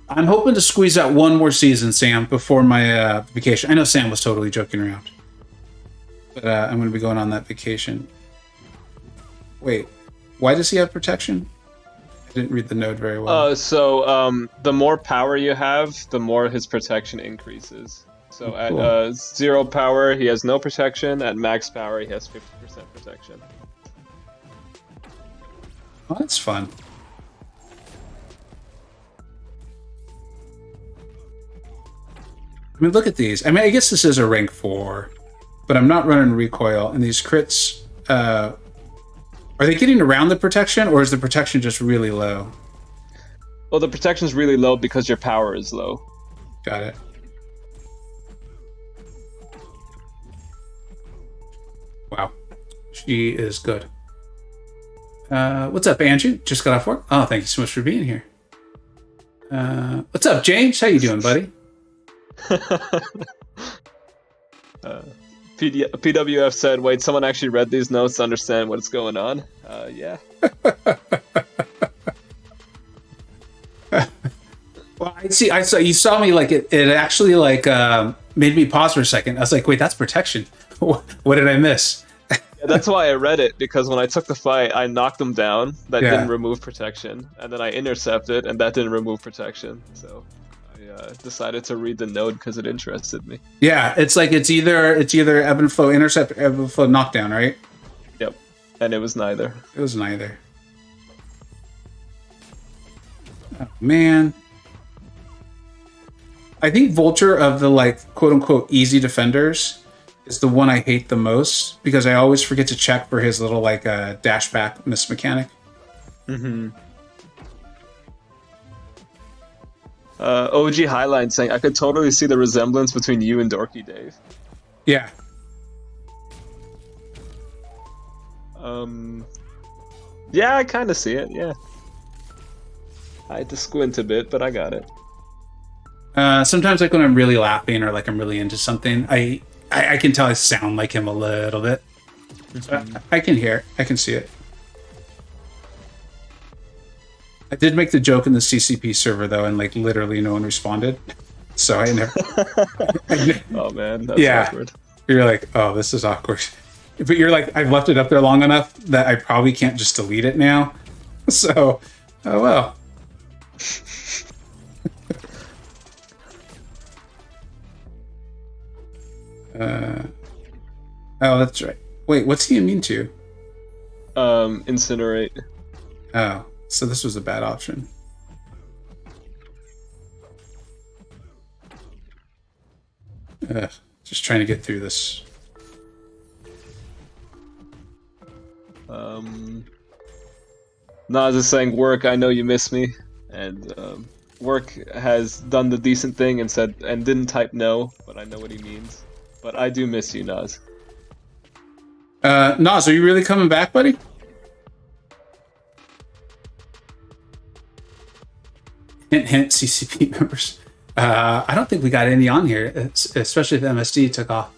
I'm hoping to squeeze out one more season, Sam, before my vacation. I know Sam was totally joking around. But I'm going to be going on that vacation. Wait, why does he have protection? I didn't read the node very well. So the more power you have, the more his protection increases. So cool. At 0 power, he has no protection. At max power, he has 50% protection. Oh, that's fun. I mean, look at these. I mean, I guess this is a rank 4, but I'm not running recoil. And these crits, are they getting around the protection, or is the protection just really low? Well, the protection's really low because your power is low. Got it. Wow. She is good. What's up, Andrew? Just got off work? Oh, thank you so much for being here. What's up, James? How you doing, buddy? PWF said, wait, someone actually read these notes to understand what's going on? Yeah. Well, I saw you saw me like it actually like made me pause for a second. I was like, wait, that's protection. What did I miss? Yeah, that's why I read it, because when I took the fight, I knocked them down. That didn't remove protection. And then I intercepted, and that didn't remove protection. So I decided to read the note because it interested me. Yeah, it's like it's either ebb and flow intercept or ebb and flow knockdown, right? Yep. And it was neither. It was neither. Oh, man. I think Vulture of the like quote unquote easy defenders is the one I hate the most, because I always forget to check for his little like dash back miss mechanic. Mm-hmm. OG Highline saying, I could totally see the resemblance between you and Dorky Dave. Yeah. Yeah, I kind of see it, yeah. I had to squint a bit, but I got it. Sometimes like when I'm really laughing or like I'm really into something, I can tell I sound like him a little bit. So I can hear it. I can see it. I did make the joke in the CCP server though, and like literally no one responded. So I never. Oh man, that's awkward. You're like, oh, this is awkward. But you're like, I've left it up there long enough that I probably can't just delete it now. So, oh well. Oh, that's right. Wait, what's he immune to? Incinerate. Oh, so this was a bad option. Just trying to get through this. Nas is saying, work, I know you miss me. And work has done the decent thing and said, and didn't type no, but I know what he means. But I do miss you, Nas. Nas, are you really coming back, buddy? Hint, hint, CCP members. I don't think we got any on here, especially if MSD took off.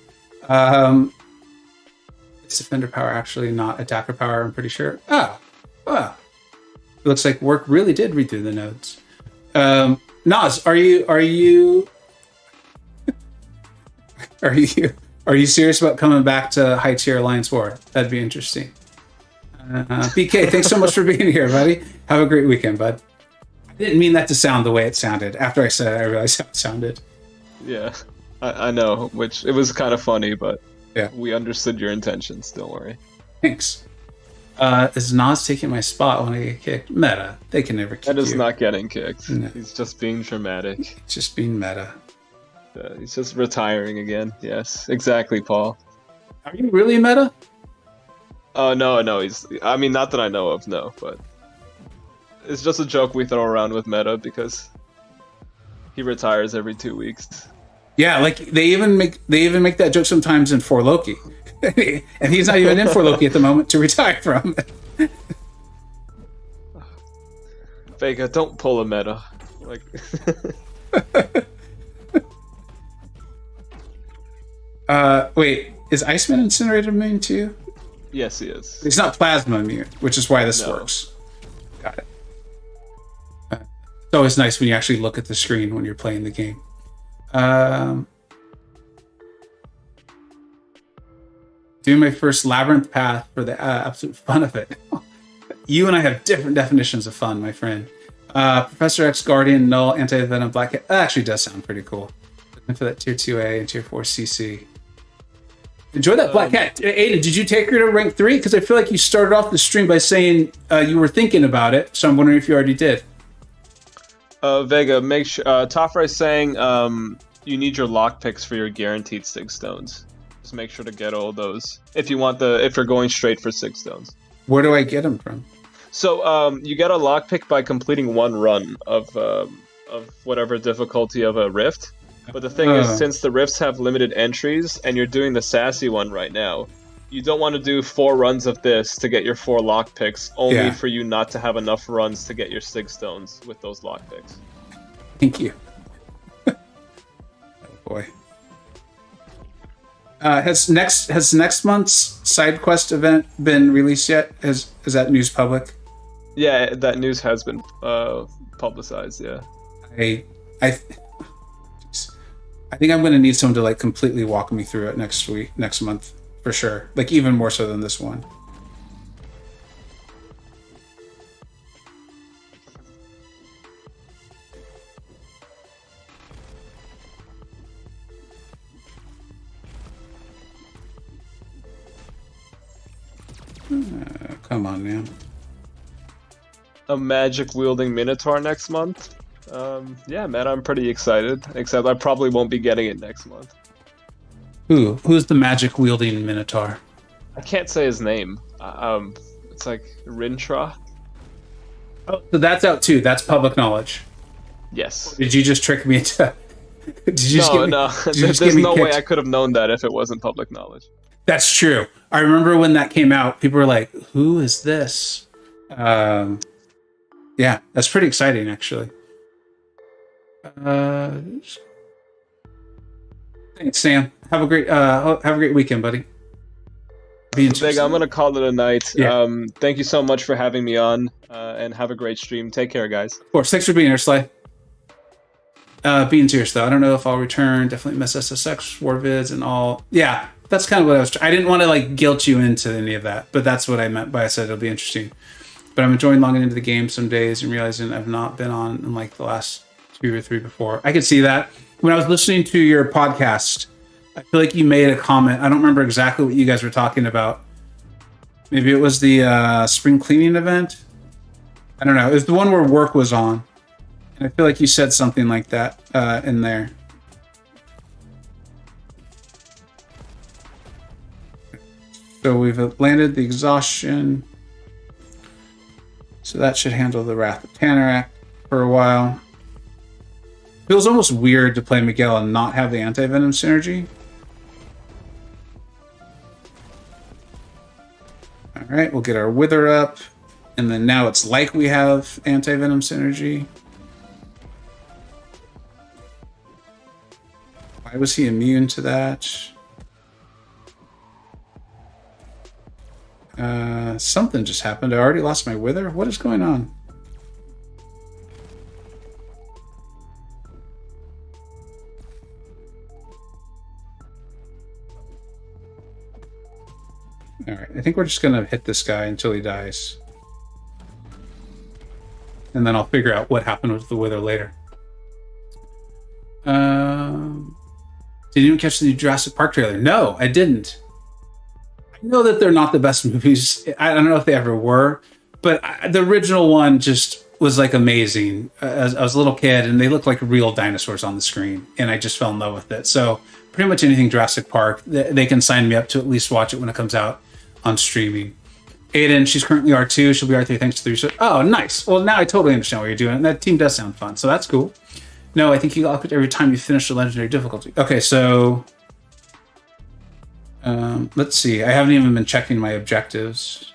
It's defender power, actually, not attacker power, I'm pretty sure. Oh, wow. It looks like work really did read through the notes. Nas, are you serious about coming back to high tier Alliance War? That'd be interesting. BK, thanks so much for being here, buddy. Have a great weekend, bud. I didn't mean that to sound the way it sounded. After I said it, I realized how it sounded. Yeah, I know, which it was kind of funny, but yeah, we understood your intentions. Don't worry. Thanks. Is Nas taking my spot when I get kicked? Meta. They can never kick you. That is not getting kicked. No. He's just being dramatic. He's just being meta. He's just retiring again. Yes, exactly, Paul. Are you really meta? Oh, no, he's... I mean, not that I know of, no, but... It's just a joke we throw around with meta because he retires every 2 weeks. Yeah, like they even make that joke sometimes in For Loki. And he's not even in For Loki at the moment to retire from. Vega, don't pull a meta. Like wait, is Iceman Incinerator immune too? Yes, he is. He's not plasma immune, which is why this works. Got it. It's always nice when you actually look at the screen when you're playing the game. Doing my first labyrinth path for the absolute fun of it. You and I have different definitions of fun, my friend. Professor X, Guardian, Null, Anti-Venom, Black Cat. That actually does sound pretty cool. Looking for that Tier 2A and Tier 4 CC. Enjoy that Black Cat. Ada, did you take her to rank 3? Because I feel like you started off the stream by saying you were thinking about it, so I'm wondering if you already did. Vega, make sure... Tafra is saying you need your lockpicks for your guaranteed 6 stones. Just make sure to get all those if you're going straight for 6 stones. Where do I get them from? So you get a lockpick by completing 1 run of whatever difficulty of a rift. But the thing is, since the rifts have limited entries, and you're doing the sassy one right now, you don't want to do 4 runs of this to get your 4 lockpicks, only for you not to have enough runs to get your 6 stones with those lockpicks. Thank you. Oh boy. Has next month's side quest event been released yet? Is that news public? Yeah, that news has been publicized. Yeah. I think I'm going to need someone to like completely walk me through it next month for sure. Like even more so than this one. Come on, man. A magic wielding Minotaur next month. Yeah, man, I'm pretty excited. Except I probably won't be getting it next month. Who's the magic wielding Minotaur? I can't say his name. It's like Rintra. Oh, so that's out too. That's public knowledge. Yes. Did you just trick me into? No. There's no way I could have known that if it wasn't public knowledge. That's true. I remember when that came out, people were like, "Who is this?" Yeah, that's pretty exciting, actually. Thanks, Sam. Have a great weekend, buddy. Big, I'm gonna call it a night. Yeah. Thank you so much for having me on, and have a great stream. Take care, guys. Of course. Thanks for being here, Sly. Being serious though, I don't know if I'll return. Definitely miss SSX war vids and all. Yeah, that's kind of what I didn't want to like guilt you into any of that, but that's what I meant by I said it'll be interesting. But I'm enjoying logging into the game some days and realizing I've not been on in like the last 2 or 3 before. I could see that when I was listening to your podcast. I feel like you made a comment. I don't remember exactly what you guys were talking about. Maybe it was the spring cleaning event. I don't know. It was the one where work was on. And I feel like you said something like that in there. So we've landed the exhaustion. So that should handle the Wrath of Tanarak for a while. Feels almost weird to play Miguel and not have the anti-venom synergy. Alright, we'll get our Wither up. And then now it's like we have anti-venom synergy. Why was he immune to that? Something just happened. I already lost my Wither? What is going on? Alright, I think we're just gonna hit this guy until he dies. And then I'll figure out what happened with the Wither later. Did you even catch the new Jurassic Park trailer? No, I didn't. I know that they're not the best movies. I don't know if they ever were, but the original one just was like amazing. I was a little kid and they looked like real dinosaurs on the screen and I just fell in love with it. So pretty much anything Jurassic Park, they can sign me up to at least watch it when it comes out on streaming. Aiden, she's currently R2. She'll be R3 thanks to the research. Oh, nice. Well, now I totally understand what you're doing. That team does sound fun, so that's cool. No, I think you got every time you finish the legendary difficulty. Okay, so let's see. I haven't even been checking my objectives.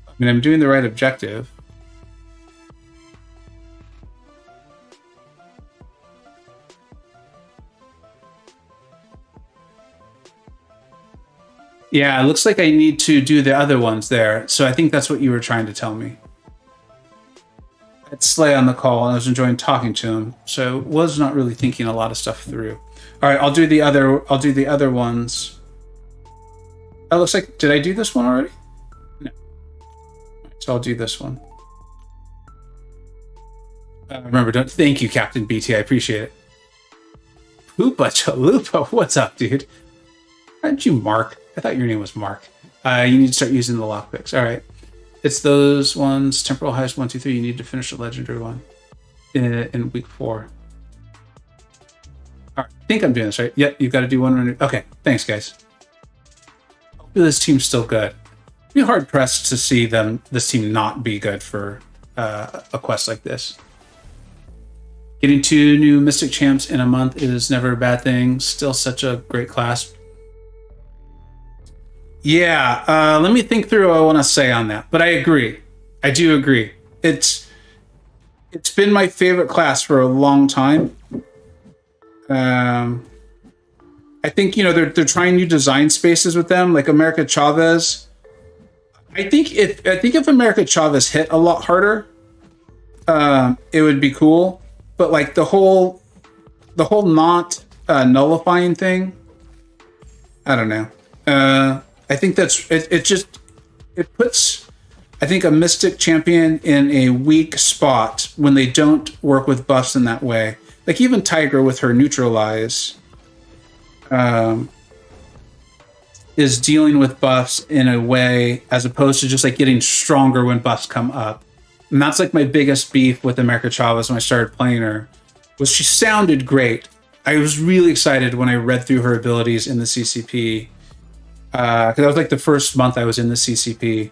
I mean, I'm doing the right objective. Yeah, it looks like I need to do the other ones there. So I think that's what you were trying to tell me. I had Slay on the call and I was enjoying talking to him. So was not really thinking a lot of stuff through. All right, I'll do the other ones. Oh, looks like, did I do this one already? No. So I'll do this one. Remember, thank you, Captain BT. I appreciate it. Poopa Chalupa, what's up, dude? How did you Mark? I thought your name was Mark. You need to start using the lockpicks. All right. It's those ones, temporal highest 1, 2, 3. You need to finish the legendary one in week 4. All right. I think I'm doing this right. Yep, you've got to do one. Okay, thanks, guys. Hopefully this team's still good. It'd be hard pressed to see this team not be good for a quest like this. Getting 2 new Mystic champs in a month is never a bad thing. Still such a great class. Yeah, let me think through what I want to say on that. But I agree. I do agree. It's been my favorite class for a long time. I think, they're trying new design spaces with them, like America Chavez. I think if America Chavez hit a lot harder, it would be cool. But like the whole not nullifying thing, I don't know. I think that's it puts, I think, a Mystic champion in a weak spot when they don't work with buffs in that way. Like even Tiger with her neutralize is dealing with buffs in a way as opposed to just like getting stronger when buffs come up. And that's like my biggest beef with America Chavez when I started playing her, was she sounded great. I was really excited when I read through her abilities in the CCP. Because that was like the first month I was in the CCP.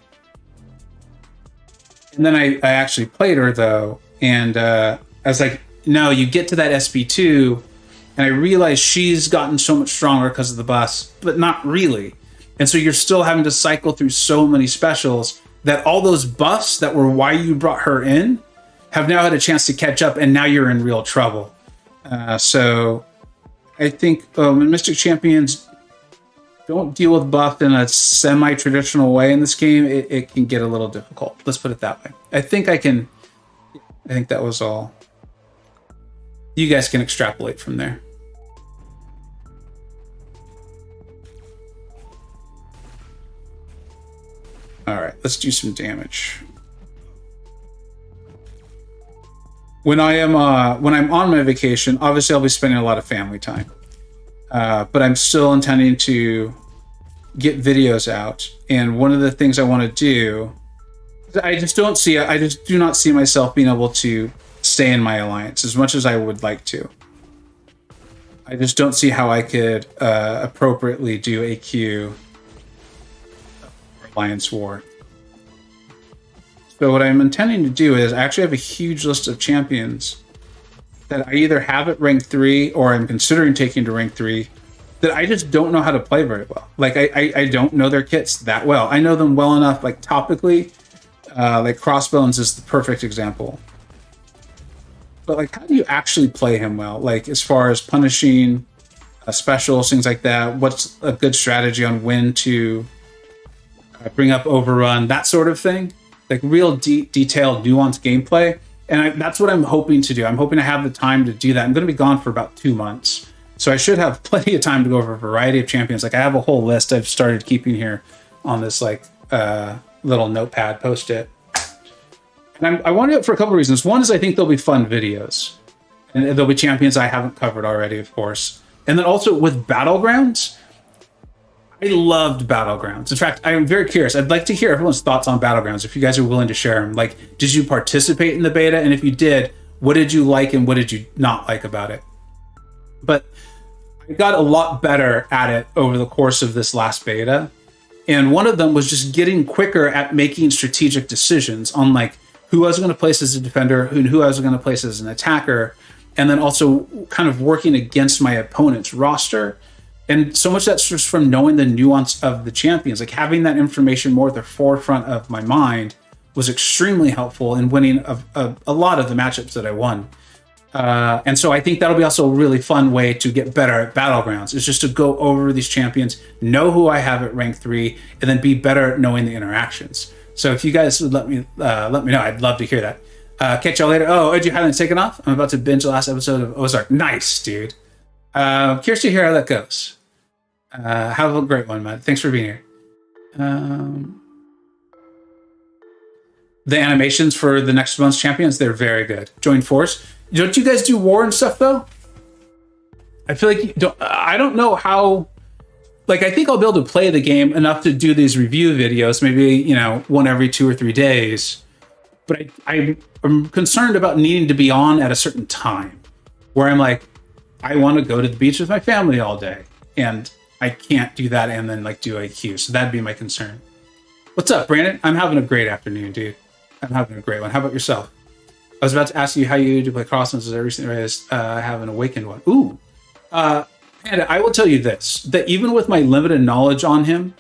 And then I actually played her though. And I was like, no, you get to that SP2 and I realized she's gotten so much stronger because of the buffs, but not really. And so you're still having to cycle through so many specials that all those buffs that were why you brought her in have now had a chance to catch up, and now you're in real trouble. So I think when Mystic Champions don't deal with buff in a semi-traditional way in this game, it can get a little difficult. Let's put it that way. I think that was all. You guys can extrapolate from there. All right, let's do some damage. When I'm on my vacation, obviously I'll be spending a lot of family time. But I'm still intending to get videos out. And one of the things I want to do, I just do not see myself being able to stay in my alliance as much as I would like to. I just don't see how I could appropriately do a queue Alliance War. So what I'm intending to do is I actually have a huge list of champions that I either have at rank 3 or I'm considering taking to rank 3 that I just don't know how to play very well. Like I don't know their kits that well. I know them well enough, like topically, like Crossbones is the perfect example. But like, how do you actually play him well? Like as far as punishing specials, things like that. What's a good strategy on when to bring up overrun, that sort of thing. Like real detailed, nuanced gameplay. And that's what I'm hoping to do. I'm hoping to have the time to do that. I'm going to be gone for about 2 months. So I should have plenty of time to go over a variety of champions. Like I have a whole list I've started keeping here on this like little notepad post-it. And I want it for a couple of reasons. One is I think they'll be fun videos. And there'll be champions I haven't covered already, of course. And then also with Battlegrounds, I loved Battlegrounds. In fact, I'm very curious. I'd like to hear everyone's thoughts on Battlegrounds, if you guys are willing to share them. Like, did you participate in the beta? And if you did, what did you like and what did you not like about it? But I got a lot better at it over the course of this last beta. And one of them was just getting quicker at making strategic decisions on like who I was going to place as a defender and who I was going to place as an attacker. And then also kind of working against my opponent's roster. And so much that's just from knowing the nuance of the champions. Like having that information more at the forefront of my mind was extremely helpful in winning a lot of the matchups that I won. And so I think that'll be also a really fun way to get better at Battlegrounds, is just to go over these champions, know who I have at rank 3, and then be better at knowing the interactions. So if you guys would let me know, I'd love to hear that. Catch y'all later. Oh, OG Highland's taken off? I'm about to binge the last episode of Ozark. Nice, dude. Curious to hear how that goes. Have a great one, man. Thanks for being here. The animations for the next month's champions, they're very good. Join Force. Don't you guys do war and stuff, though? I feel like I don't know how like, I think I'll be able to play the game enough to do these review videos, maybe, you know, one every 2 or 3 days. But I'm concerned about needing to be on at a certain time where I'm like, I want to go to the beach with my family all day. And I can't do that and then like do IQ. So that'd be my concern. What's up, Brandon? I'm having a great afternoon, dude. I'm having a great one. How about yourself? I was about to ask you how you do play crossbows as I recently realized I have an awakened one. Ooh. And I will tell you this, that even with my limited knowledge on him,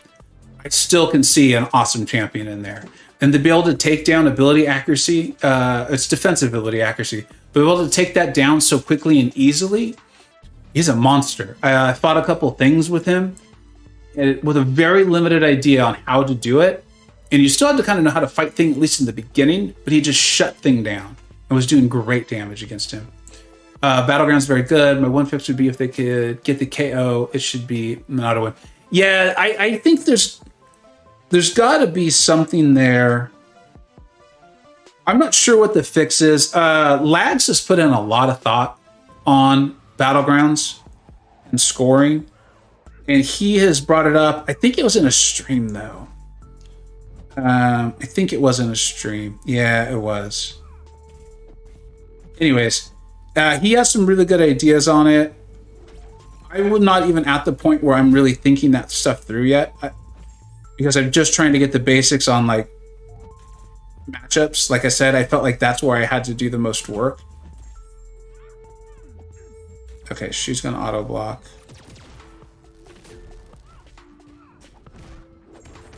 I still can see an awesome champion in there. And to be able to take down ability accuracy, it's defensive ability accuracy, but be able to take that down so quickly and easily, he's a monster. I fought a couple things with him with a very limited idea on how to do it. And you still had to kind of know how to fight thing, at least in the beginning, but he just shut thing down and was doing great damage against him. Battleground's very good. My one fix would be if they could get the KO, it should be an auto win. Yeah, I think there's got to be something there. I'm not sure what the fix is. Lags has put in a lot of thought on Battlegrounds and scoring, and he has brought it up. I think it was in a stream, though. I think it was in a stream. Yeah, it was. Anyways, he has some really good ideas on it. I would not even at the point where I'm really thinking that stuff through yet, because I'm just trying to get the basics on like matchups. Like I said, I felt like that's where I had to do the most work. Okay, she's gonna auto block.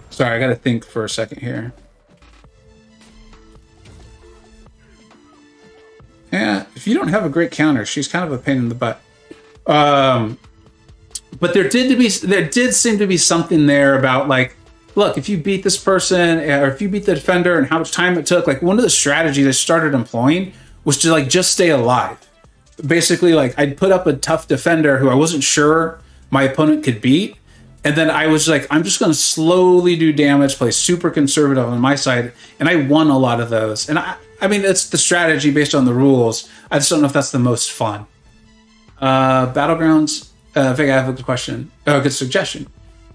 Sorry, I gotta think for a second here. Yeah, if you don't have a great counter, she's kind of a pain in the butt. But there did seem to be something there about like, look, if you beat this person or if you beat the defender and how much time it took, like one of the strategies I started employing was to like just stay alive. Basically, like I'd put up a tough defender who I wasn't sure my opponent could beat. And then I was like, I'm just going to slowly do damage, play super conservative on my side. And I won a lot of those. And I mean, it's the strategy based on the rules. I just don't know if that's the most fun. Battlegrounds. I think I have a good question. Oh, a good suggestion.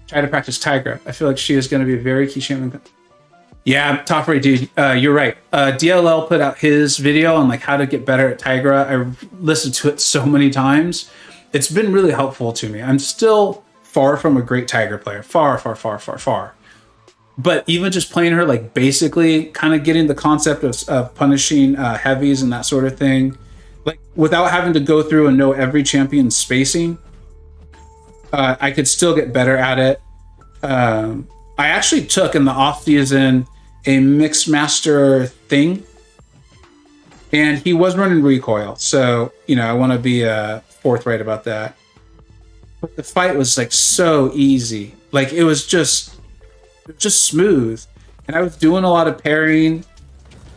Try to practice Tigra. I feel like she is going to be a very key champion. Yeah, top rate, dude. You're right. DLL put out his video on like how to get better at Tigra. I listened to it so many times. It's been really helpful to me. I'm still far from a great Tigra player. Far. But even just playing her, like basically kind of getting the concept of punishing heavies and that sort of thing, like without having to go through and know every champion's spacing, I could still get better at it. I actually took in the off season a mixed master thing, and he was running recoil. So, you know, I want to be forthright about that. But the fight was like so easy. Like it was just smooth. And I was doing a lot of parrying.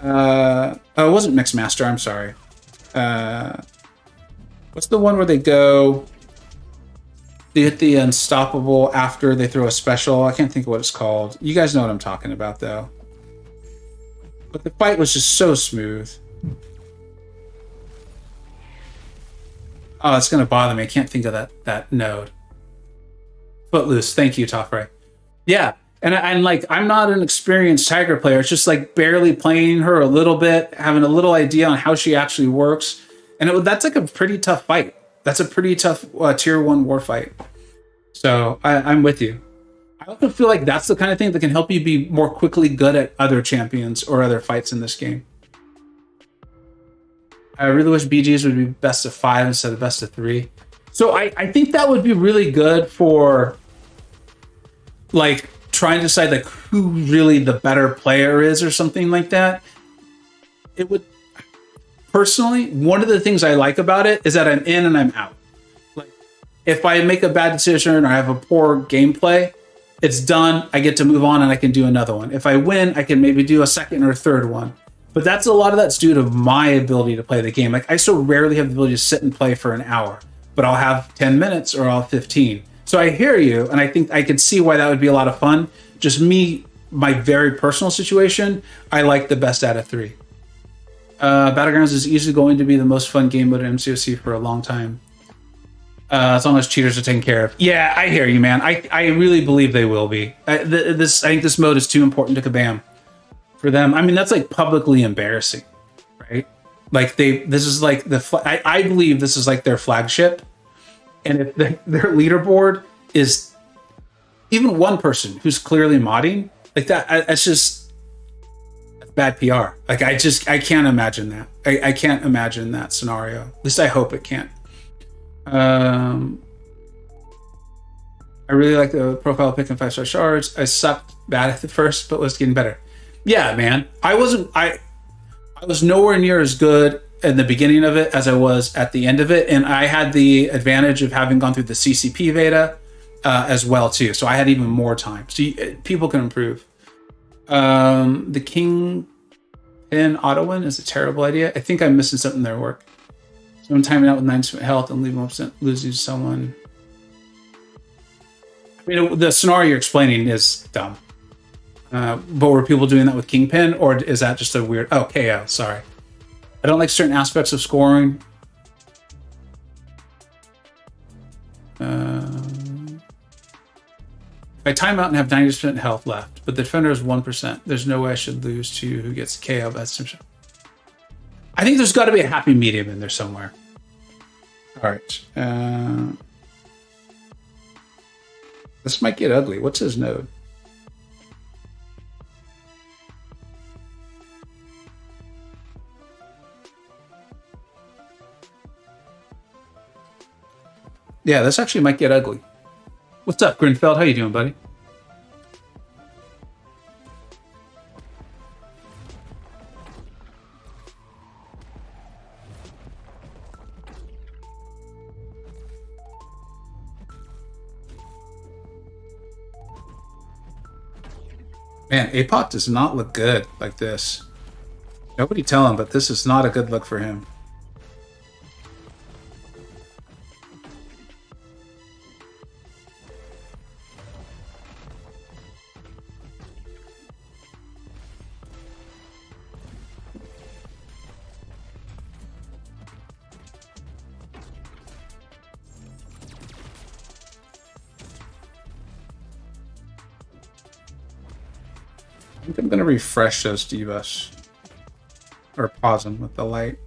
Oh, it wasn't mixed master. I'm sorry. What's the one where they hit the unstoppable after they throw a special? I can't think of what it's called. You guys know what I'm talking about, though. But the fight was just so smooth. Oh, it's going to bother me. I can't think of that node. Footloose. Thank you, Toffrey. Yeah. And I'm not an experienced Tiger player. It's just like barely playing her a little bit, having a little idea on how she actually works. And that's like a pretty tough fight. That's a pretty tough tier 1 war fight. So I'm with you. I also feel like that's the kind of thing that can help you be more quickly good at other champions or other fights in this game. I really wish BGs would be best of 5 instead of best of 3. So I think that would be really good for like trying to decide like who really the better player is or something like that. It would personally, one of the things I like about it is that I'm in and I'm out. Like if I make a bad decision or I have a poor gameplay, it's done. I get to move on and I can do another one. If I win, I can maybe do a second or a third one. But that's a lot of that's due to my ability to play the game. Like I so rarely have the ability to sit and play for an hour, but I'll have 10 minutes or I'll have 15. So I hear you, and I think I could see why that would be a lot of fun. Just me, my very personal situation, I like the best out of 3. Battlegrounds is easily going to be the most fun game mode in MCoC for a long time. As long as cheaters are taken care of. Yeah, I hear you, man. I really believe they will be. I think this mode is too important to Kabam for them. I mean, that's like publicly embarrassing, right? Like this is like I believe this is like their flagship, and if their leaderboard is even one person who's clearly modding like that, it's just bad PR. Like I can't imagine that. I can't imagine that scenario. At least I hope it can't. I really like the profile pick and 5-star shards. I sucked bad at the first, but was getting better. Yeah, man. I was nowhere near as good in the beginning of it as I was at the end of it, and I had the advantage of having gone through the CCP beta as well too. So I had even more time. So people can improve. The King Pin auto win is a terrible idea. I think I'm missing something in their work. So I'm timing out with 9% health and leaving 1% losing to someone. I mean, the scenario you're explaining is dumb. But were people doing that with Kingpin, or is that just a weird... Oh, KO, sorry. I don't like certain aspects of scoring. If I time out and have 90% health left, but the defender is 1%, there's no way I should lose to who gets KO. That's I think there's got to be a happy medium in there somewhere. All right. This might get ugly. What's his node? Yeah, this actually might get ugly. What's up, Grinfeld? How you doing, buddy? Man, APOC does not look good like this. Nobody tell him, but this is not a good look for him. I think I'm going to refresh those divas. Or pause them with the light.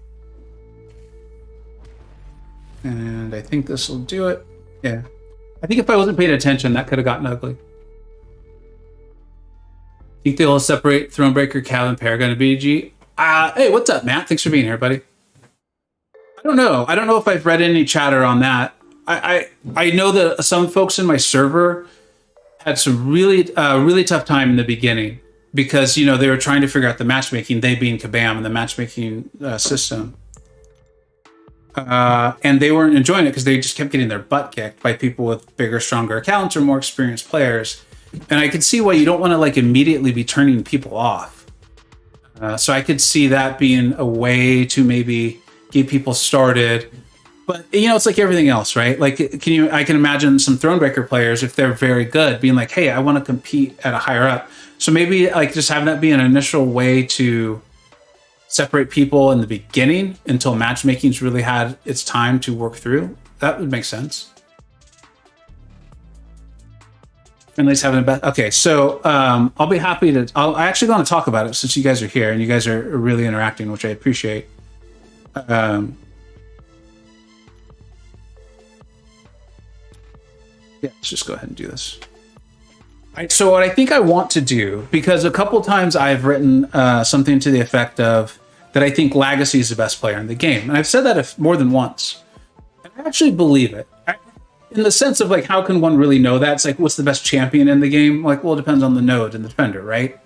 And I think this will do it. Yeah. I think if I wasn't paying attention, that could have gotten ugly. Think they'll separate Thronebreaker, Cal, and Paragon of BG? Hey, what's up, Matt? Thanks for being here, buddy. I don't know. I don't know if I've read any chatter on that. I know that some folks in my server had some really tough time in the beginning. Because, you know, they were trying to figure out the matchmaking, they being Kabam and the matchmaking system. And they weren't enjoying it because they just kept getting their butt kicked by people with bigger, stronger accounts or more experienced players. And I could see why you don't want to like immediately be turning people off. So I could see that being a way to maybe get people started. But, you know, it's like everything else, right? Like, I can imagine some Thronebreaker players, if they're very good, being like, hey, I want to compete at a higher up. So maybe like just having that be an initial way to separate people in the beginning until matchmaking's really had its time to work through. That would make sense. Friendly's having a bet. Okay, so I'll be happy to. I actually want to talk about it since you guys are here and you guys are really interacting, which I appreciate. Yeah, let's just go ahead and do this. So what I think I want to do, because a couple times I've written something to the effect of that I think Legacy is the best player in the game. And I've said that more than once. And I actually believe it. In the sense of like, how can one really know that? It's like, what's the best champion in the game? Like, well, it depends on the node and the defender, right?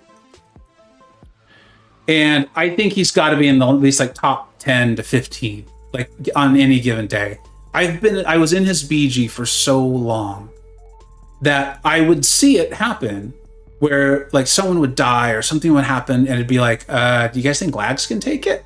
And I think he's got to be in the at least like top 10 to 15, like on any given day. I was in his BG for so long that I would see it happen where like someone would die or something would happen and it'd be like, do you guys think Lags can take it?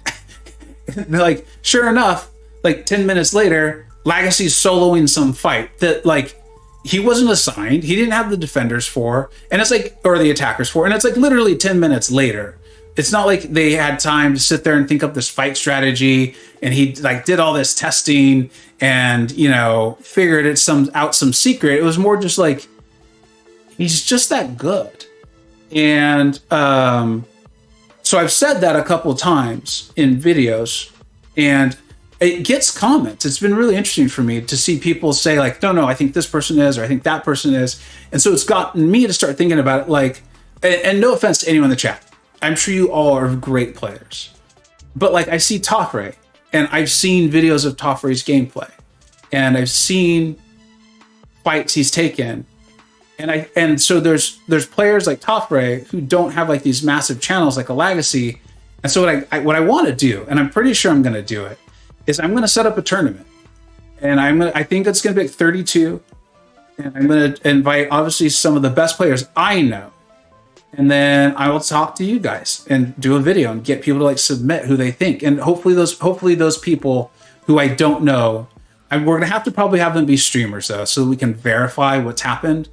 And they're like, sure enough, like 10 minutes later, Legacy's soloing some fight that like he wasn't assigned, he didn't have the defenders for, and it's like, or the attackers for, and it's like literally 10 minutes later. It's not like they had time to sit there and think up this fight strategy and he like did all this testing and, you know, figured out some secret. It was more just like, he's just that good. And so I've said that a couple of times in videos, and it gets comments. It's been really interesting for me to see people say like, no, I think this person is, or I think that person is. And so it's gotten me to start thinking about it like, and no offense to anyone in the chat, I'm sure you all are great players. But like, I see Tofre, and I've seen videos of Tofre's gameplay, and I've seen fights he's taken. And so there's players like Tofre who don't have like these massive channels like a Legacy. And so what I want to do, and I'm pretty sure I'm going to do it, is I'm going to set up a tournament, and I think it's going to be like 32, and I'm going to invite obviously some of the best players I know, and then I will talk to you guys and do a video and get people to like submit who they think, and hopefully those people who I don't know, we're going to have to probably have them be streamers though, so that we can verify what's happened.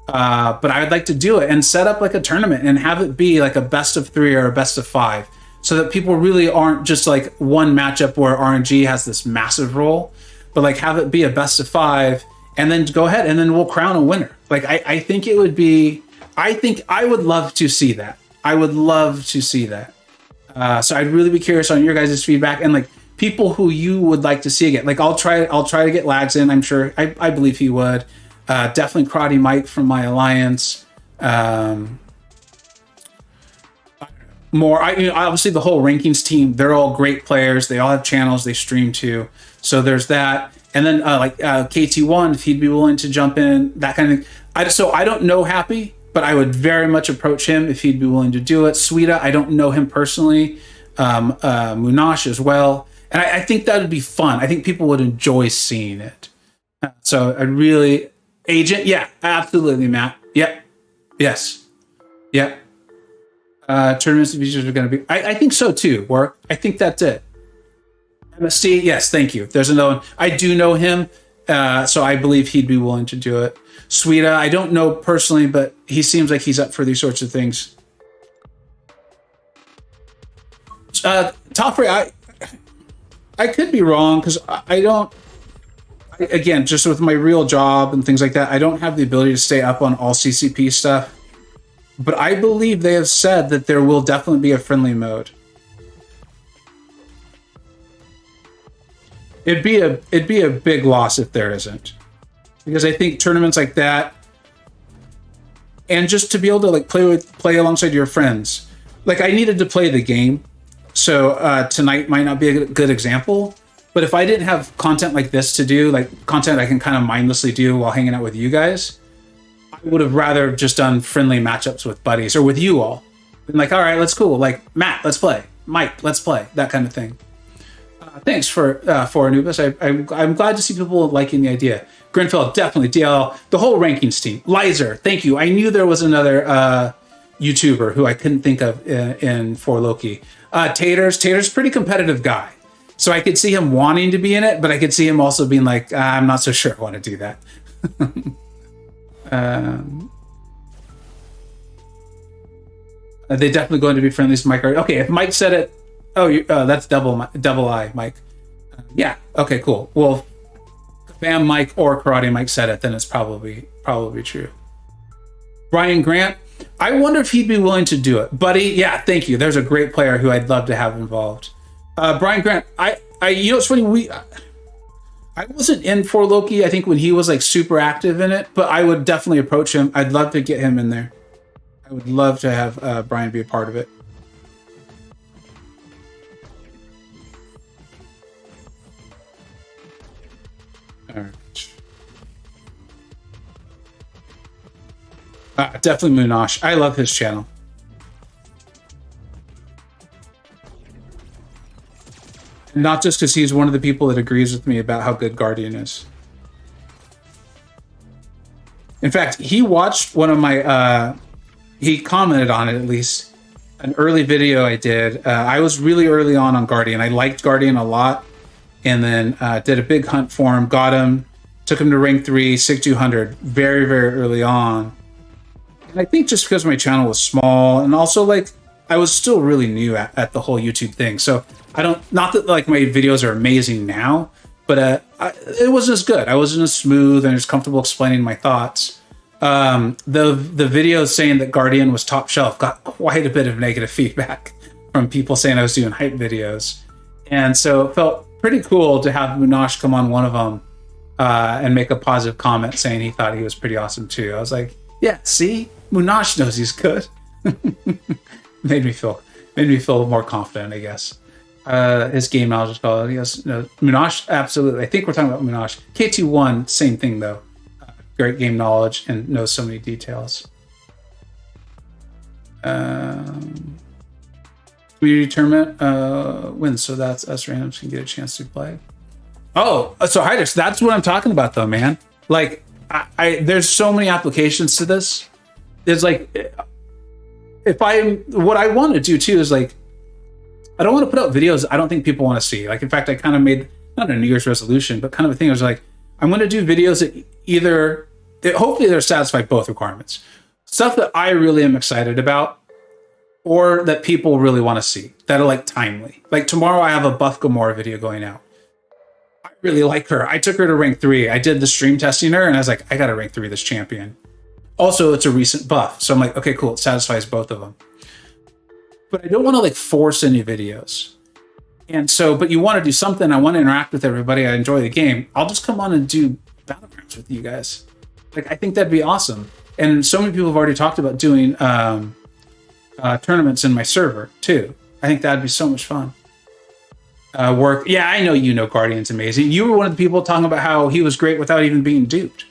But I would like to do it and set up like a tournament and have it be like a best of 3 or a best of 5, so that people really aren't just like one matchup where RNG has this massive role, but like have it be a best of 5 and then go ahead and then we'll crown a winner. Like I think it would be, I think I would love to see that. I would love to see that. So I'd really be curious on your guys' feedback and like people who you would like to see again. Like I'll try to get Lags in. I'm sure, I believe he would. Definitely Karate Mike from my alliance. Obviously the whole rankings team, they're all great players. They all have channels they stream to. So there's that. And then KT1, if he'd be willing to jump in, that kind of thing. So I don't know Happy, but I would very much approach him if he'd be willing to do it. Sweeta, I don't know him personally. Munash as well. And I think that would be fun. I think people would enjoy seeing it. So I really... Agent, yeah, absolutely, Matt. Yep. Yes. Yep. Tournaments and features are going to be... I think so, too, Work. I think that's it. MSC, yes, thank you. There's another one. I do know him, so I believe he'd be willing to do it. Sweeta, I don't know personally, but he seems like he's up for these sorts of things. Tofre, I could be wrong, because I don't... Again, just with my real job and things like that, I don't have the ability to stay up on all CCP stuff. But I believe they have said that there will definitely be a friendly mode. It'd be a big loss if there isn't, because I think tournaments like that, and just to be able to like play alongside your friends. Like I needed to play the game, so tonight might not be a good example. But if I didn't have content like this to do, like content I can kind of mindlessly do while hanging out with you guys, I would have rather just done friendly matchups with buddies or with you all. Been like, all right, let's cool. Like Matt, let's play. Mike, let's play. That kind of thing. Thanks for Anubis. I'm glad to see people liking the idea. Grenfell, definitely. DLL, the whole rankings team. Lizer, thank you. I knew there was another YouTuber who I couldn't think of in For Loki. Tater's pretty competitive guy. So I could see him wanting to be in it, but I could see him also being like, I'm not so sure I want to do that. They're definitely going to be friendly to Mike. Okay, if Mike said it, that's double I, Mike. Yeah, okay, cool. Well, Bam Mike or Karate Mike said it, then it's probably true. Brian Grant, I wonder if he'd be willing to do it. Buddy, yeah, thank you. There's a great player who I'd love to have involved. Brian Grant, I it's funny, I wasn't in For Loki, I think, when he was like super active in it, but I would definitely approach him. I'd love to get him in there. I would love to have Brian be a part of it. All right. Definitely Munash. I love his channel. Not just because he's one of the people that agrees with me about how good Guardian is. In fact, he watched one of my, he commented on it at least, an early video I did. I was really early on Guardian. I liked Guardian a lot. And then did a big hunt for him, got him, took him to rank 3, 6200, very, very early on. And I think just because my channel was small, and also like, I was still really new at the whole YouTube thing. So I don't, not that like my videos are amazing now, but it wasn't as good. I wasn't as smooth and as comfortable explaining my thoughts. The video saying that Guardian was top shelf got quite a bit of negative feedback from people saying I was doing hype videos. And so it felt pretty cool to have Munash come on one of them and make a positive comment saying he thought he was pretty awesome too. I was like, yeah, see, Munash knows he's good. made me feel more confident, I guess. His game knowledge is called. Yes, no, Munash, absolutely. I think we're talking about Munash. KT1, same thing though. Great game knowledge and knows so many details. Community tournament wins, so that's us randoms can get a chance to play. Oh, so Hydrix, that's what I'm talking about though, man. Like, I there's so many applications to this. There's like, what I want to do too is like, I don't want to put out videos I don't think people want to see. Like, in fact, I kind of made, not a New Year's resolution, but kind of a thing. I was like, I'm going to do videos that hopefully they're satisfy both requirements. Stuff that I really am excited about, or that people really want to see, that are like timely. Like tomorrow I have a Buff Gamora video going out. I really like her. I took her to rank 3. I did the stream testing her and I was like, I got to rank 3 this champion. Also, it's a recent buff. So I'm like, okay, cool. It satisfies both of them. But I don't want to like force any videos. And so, but you want to do something. I want to interact with everybody. I enjoy the game. I'll just come on and do Battlegrounds with you guys. Like, I think that'd be awesome. And so many people have already talked about doing tournaments in my server too. I think that'd be so much fun. Work. Yeah, I know you know Guardian's amazing. You were one of the people talking about how he was great without even being duped.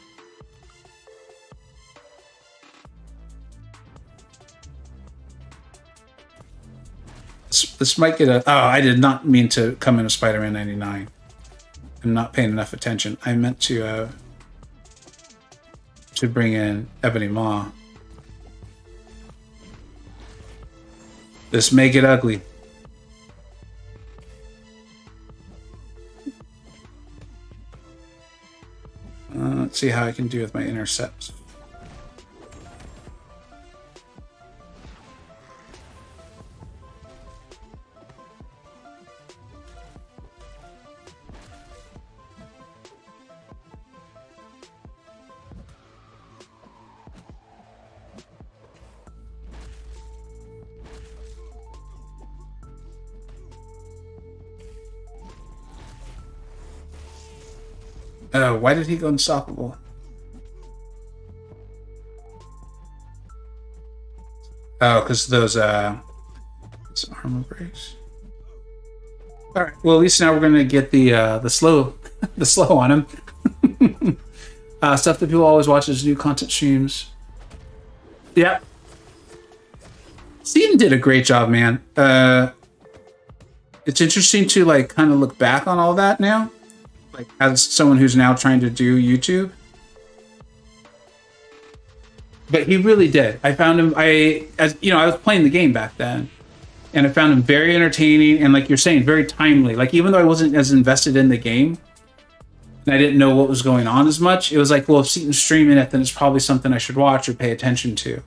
This might get a... Oh, I did not mean to come into Spider-Man 99. I'm not paying enough attention. I meant to bring in Ebony Maw. This may get ugly. Let's see how I can do with my intercepts. Why did he go unstoppable? Oh, because those armor breaks. All right. Well, at least now we're gonna get the slow the slow on him. Stuff that people always watch is new content streams. Yep. Steven did a great job, man. It's interesting to like kind of look back on all that now. Like, as someone who's now trying to do YouTube. But he really did. I found him, I was playing the game back then, and I found him very entertaining and, like you're saying, very timely. Like, even though I wasn't as invested in the game and I didn't know what was going on as much, it was like, well, if Seaton's streaming it, then it's probably something I should watch or pay attention to.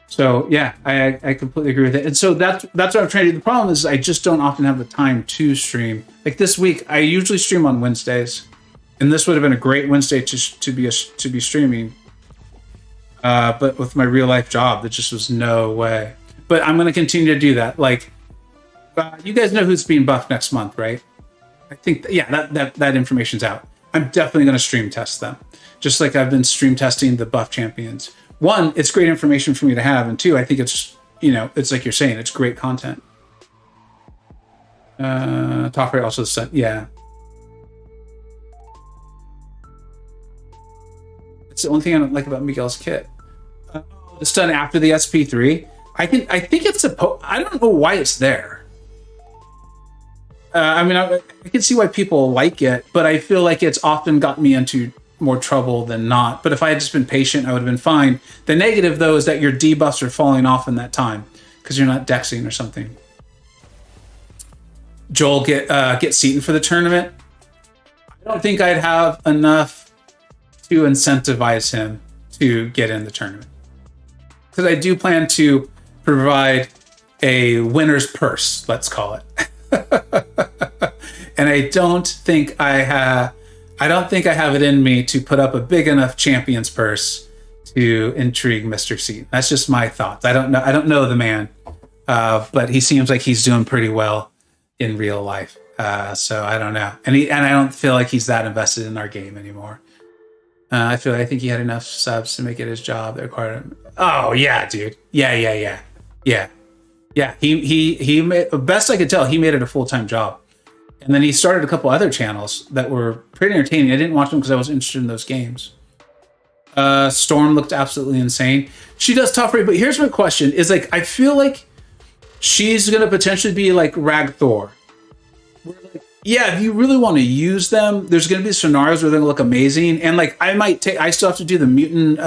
So yeah, I completely agree with it. And so that's what I'm trying to do. The problem is I just don't often have the time to stream. Like this week, I usually stream on Wednesdays, and this would have been a great Wednesday to be streaming. But with my real life job, there just was no way. But I'm going to continue to do that. Like, you guys know who's being buffed next month, right? I think that information's out. I'm definitely going to stream test them, just like I've been stream testing the buff champions. One, it's great information for me to have, and two, I think it's, it's like you're saying, it's great content. Top right also said, yeah. It's the only thing I don't like about Miguel's kit. It's done after the SP3. I think it's supposed. I don't know why it's there. I can see why people like it, but I feel like it's often got me into more trouble than not. But if I had just been patient, I would have been fine. The negative, though, is that your debuffs are falling off in that time because you're not dexing or something. Joel get Seaton for the tournament. I don't think I'd have enough to incentivize him to get in the tournament, because I do plan to provide a winner's purse, let's call it. And I don't think I have it in me to put up a big enough champion's purse to intrigue Mr. C. That's just my thoughts. I don't know the man, but he seems like he's doing pretty well in real life. So I don't know, and I don't feel like he's that invested in our game anymore. I think he had enough subs to make it his job that required him. Oh yeah, dude. Yeah. He made, best I could tell, he made it a full-time job. And then he started a couple other channels that were pretty entertaining. I didn't watch them because I was interested in those games. Storm looked absolutely insane. She does top rate, but here's my question: is like I feel like she's gonna potentially be like Rag Thor. Yeah, if you really want to use them, there's going to be scenarios where they're going to look amazing. And like, I still have to do the Mutant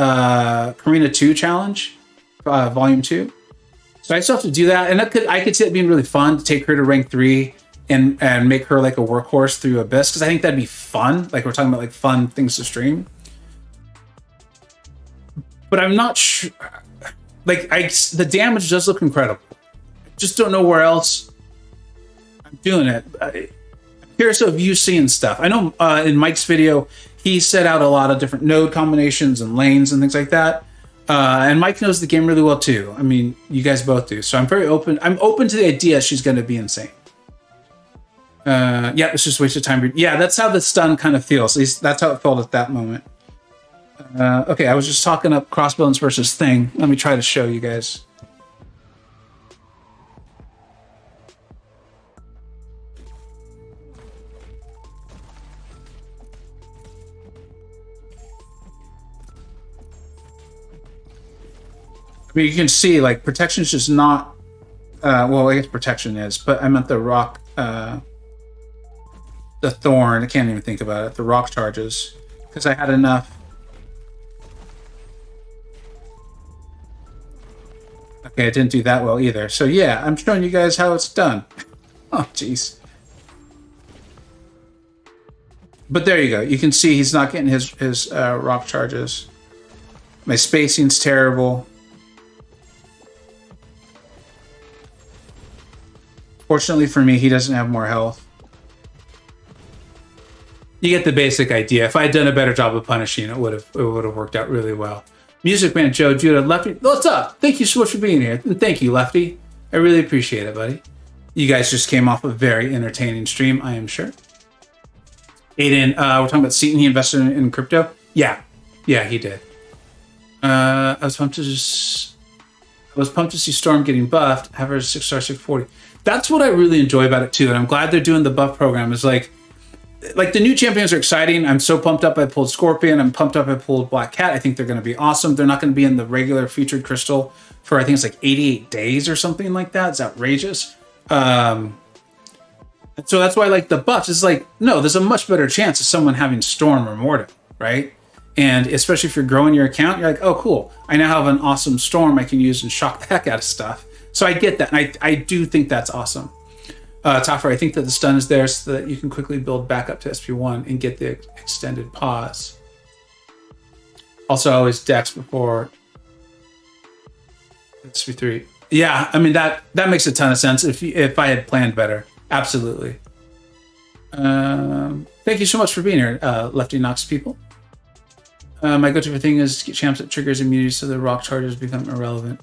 Karina 2 challenge, volume 2. So I still have to do that. And I could see it being really fun to take her to rank 3 and make her like a workhorse through Abyss. Cause I think that'd be fun. Like we're talking about like fun things to stream. But I'm not sure. Like the damage does look incredible. I just don't know where else I'm doing it. Curious of you seeing stuff. I know in Mike's video, he set out a lot of different node combinations and lanes and things like that. And Mike knows the game really well too. I mean, you guys both do. So I'm very open. I'm open to the idea she's going to be insane. Yeah, it's just a waste of time. Yeah, that's how the stun kind of feels. At least that's how it felt at that moment. Okay, I was just talking up Crossbones versus Thing. Let me try to show you guys. I mean, you can see like protection is just not. Well, I guess protection is, but I meant the rock, the thorn. I can't even think about it. The rock charges, because I had enough. Okay, it didn't do that well either. So yeah, I'm showing you guys how it's done. Oh, jeez. But there you go. You can see he's not getting his rock charges. My spacing's terrible. Fortunately for me, he doesn't have more health. You get the basic idea. If I had done a better job of punishing, it would have worked out really well. Music Man Joe Judah Lefty, what's up? Thank you so much for being here. And thank you, Lefty. I really appreciate it, buddy. You guys just came off a very entertaining stream, I am sure. Aiden, we're talking about Seaton. He invested in crypto. Yeah, he did. I was pumped to see Storm getting buffed. Have her 6-star 640. That's what I really enjoy about it too, and I'm glad they're doing the buff program. Is like the new champions are exciting. I'm so pumped up I pulled Scorpion. I'm pumped up I pulled Black Cat. I think they're going to be awesome. They're not going to be in the regular featured crystal for I think it's like 88 days or something like that. It's outrageous. So that's why I like the buffs. It's like, no, there's a much better chance of someone having Storm or Mortem, right? And especially if you're growing your account, you're like, oh, cool. I now have an awesome Storm I can use and shock the heck out of stuff. So I get that. And I do think that's awesome. Taffer, I think that the stun is there so that you can quickly build back up to SP1 and get the extended pause. Also, always Dex before SP3. Yeah, I mean, that makes a ton of sense if I had planned better. Absolutely. Thank you so much for being here, Lefty Knox people. My go-to thing is get champs that triggers immunity so the rock charges become irrelevant.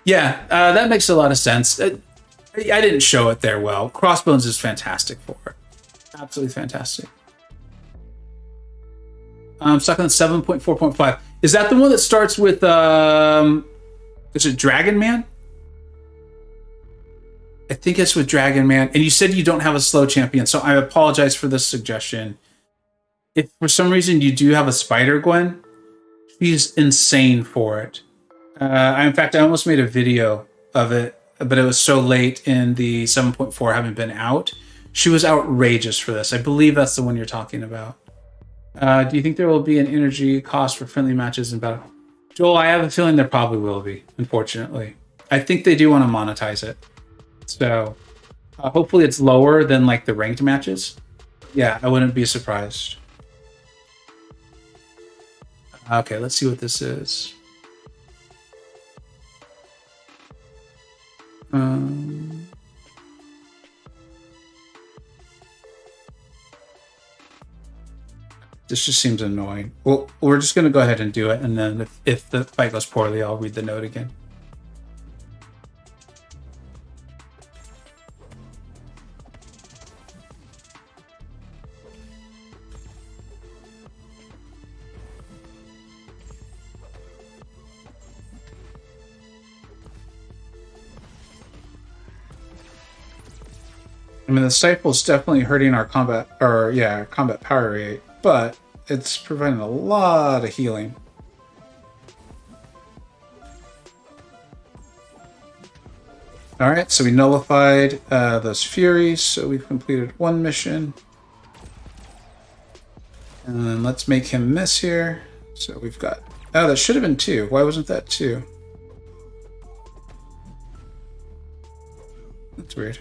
Yeah, that makes a lot of sense. I didn't show it there well. Crossbones is fantastic for it. Absolutely fantastic. I'm stuck on 7.4.5. Is that the one that starts with, is it Dragon Man? I think it's with Dragon Man. And you said you don't have a slow champion, so I apologize for this suggestion. If for some reason you do have a Spider Gwen, she's insane for it. In fact, I almost made a video of it, but it was so late in the 7.4 having been out. She was outrageous for this. I believe that's the one you're talking about. Do you think there will be an energy cost for friendly matches in battle? Joel, I have a feeling there probably will be, unfortunately. I think they do want to monetize it. So hopefully it's lower than like the ranked matches. Yeah, I wouldn't be surprised. Okay, let's see what this is. This just seems annoying. Well, we're just going to go ahead and do it, and then if the fight goes poorly, I'll read the note again. I mean, the stifle's definitely hurting our combat power rate, but it's providing a lot of healing. All right, so we nullified those furies, so we've completed one mission. And then let's make him miss here. So we've got... Oh, that should have been 2. Why wasn't that 2? That's weird.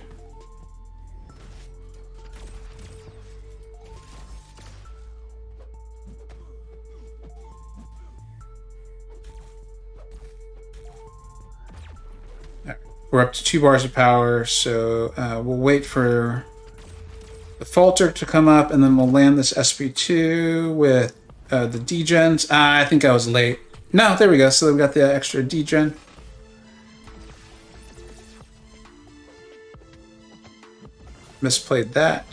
We're up to 2 bars of power, so we'll wait for the falter to come up, and then we'll land this SP2 with the degens. I think I was late. No, there we go. So we got the extra degen. Misplayed that.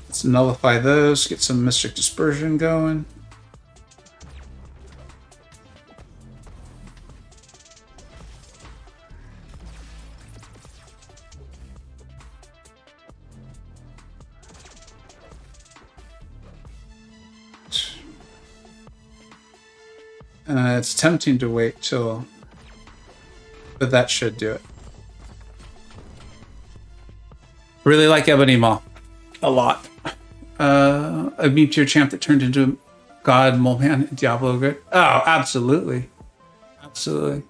Let's nullify those, get some Mystic Dispersion going. It's tempting to wait till, but that should do it. Really like Ebony Maw a lot. A mid-tier champ that turned into a god Moleman in Diablo good. Oh, absolutely, absolutely.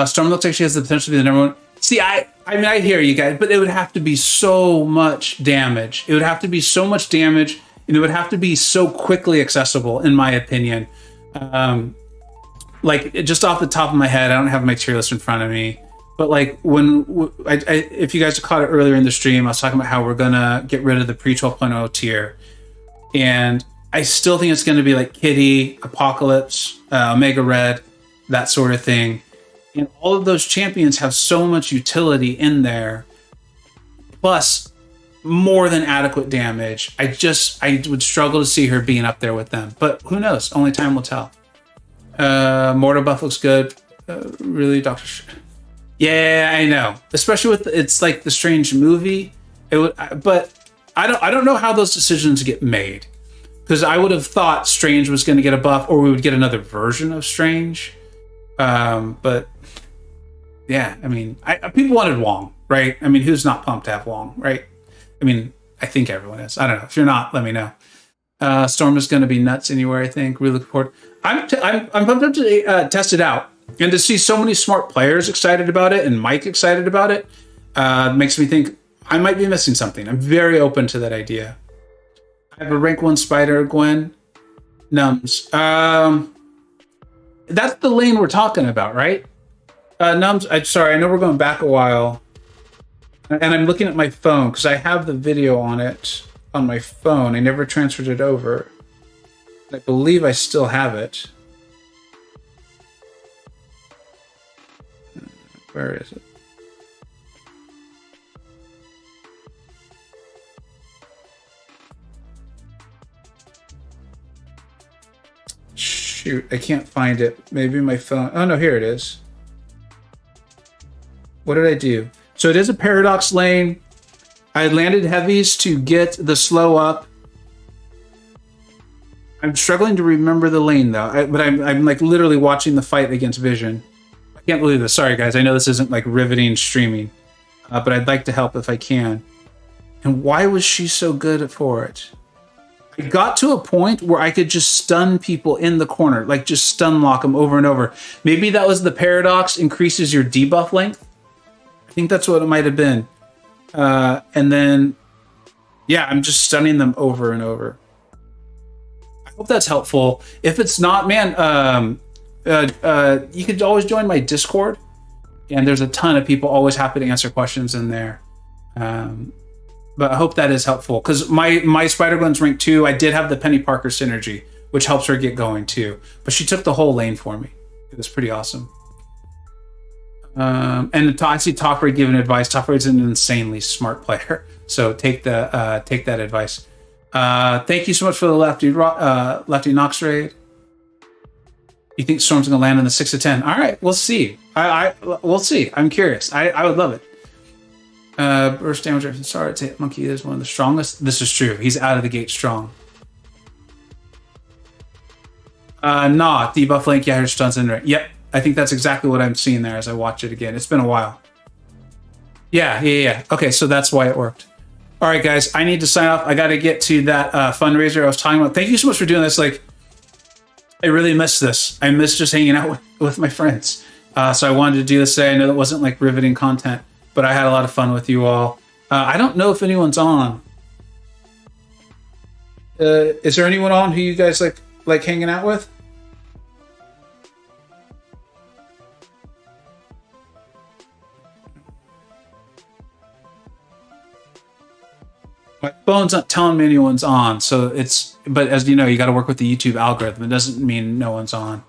Storm looks like she has the potential to be the number 1. See, I mean, I hear you guys, but it would have to be so much damage. It would have to be so much damage, and it would have to be so quickly accessible, in my opinion. Like, just off the top of my head, I don't have my tier list in front of me, but like when if you guys caught it earlier in the stream, I was talking about how we're gonna get rid of the pre 12.0 tier, and I still think it's gonna be like Kitty, Apocalypse, Omega Red, that sort of thing. And all of those champions have so much utility in there, plus more than adequate damage. I would struggle to see her being up there with them, but who knows? Only time will tell. Mortar buff looks good. Really, Yeah, I know. Especially with it's like the Strange movie. It would, but I don't know how those decisions get made, because I would have thought Strange was going to get a buff, or we would get another version of Strange. But yeah, I mean, people wanted Wong, right? I mean, who's not pumped to have Wong, right? I mean, I think everyone is. I don't know. If you're not, let me know. Storm is going to be nuts anywhere, I think. Really looking forward. I'm pumped up to test it out, and to see so many smart players excited about it and Mike excited about it makes me think I might be missing something. I'm very open to that idea. I have a rank 1 Spider Gwen. Nums. That's the lane we're talking about, right? Nums, I'm sorry, I know we're going back a while. And I'm looking at my phone because I have the video on it on my phone. I never transferred it over. I believe I still have it. Where is it? Shoot, I can't find it. Maybe my phone. Oh no, here it is. What did I do? So it is a paradox lane. I landed heavies to get the slow up. I'm struggling to remember the lane though, but I'm like literally watching the fight against Vision. I can't believe this. Sorry guys, I know this isn't like riveting streaming, but I'd like to help if I can. And why was she so good for it? I got to a point where I could just stun people in the corner, like just stun lock them over and over. Maybe that was the paradox, increases your debuff length. I think that's what it might have been. And then, yeah, I'm just stunning them over and over. Hope that's helpful. If it's not, man, you could always join my Discord, and there's a ton of people always happy to answer questions in there. But I hope that is helpful, because my Spider-Gwen's rank 2. I did have the Penny Parker synergy, which helps her get going too. But she took the whole lane for me. It was pretty awesome. And I see Top Raid giving advice. Top Raid's an insanely smart player, so take that advice. Thank you so much for the Lefty Nox raid. You think Storm's gonna land in the 6 to 10? All right, we'll see. We'll see. I'm curious. I would love it. Burst damage from start to hit Monkey is one of the strongest. This is true. He's out of the gate strong. Nah, debuff link. Yeah, her stun's in there. Yep, I think that's exactly what I'm seeing there as I watch it again. It's been a while. Yeah. Okay, so that's why it worked. All right, guys, I need to sign off. I got to get to that fundraiser I was talking about. Thank you so much for doing this. Like, I really missed this. I miss just hanging out with my friends. So I wanted to do this today. I know that wasn't like riveting content, but I had a lot of fun with you all. I don't know if anyone's on. Is there anyone on who you guys like hanging out with? My phone's not telling me anyone's on, so but as you know, you got to work with the YouTube algorithm. It doesn't mean no one's on.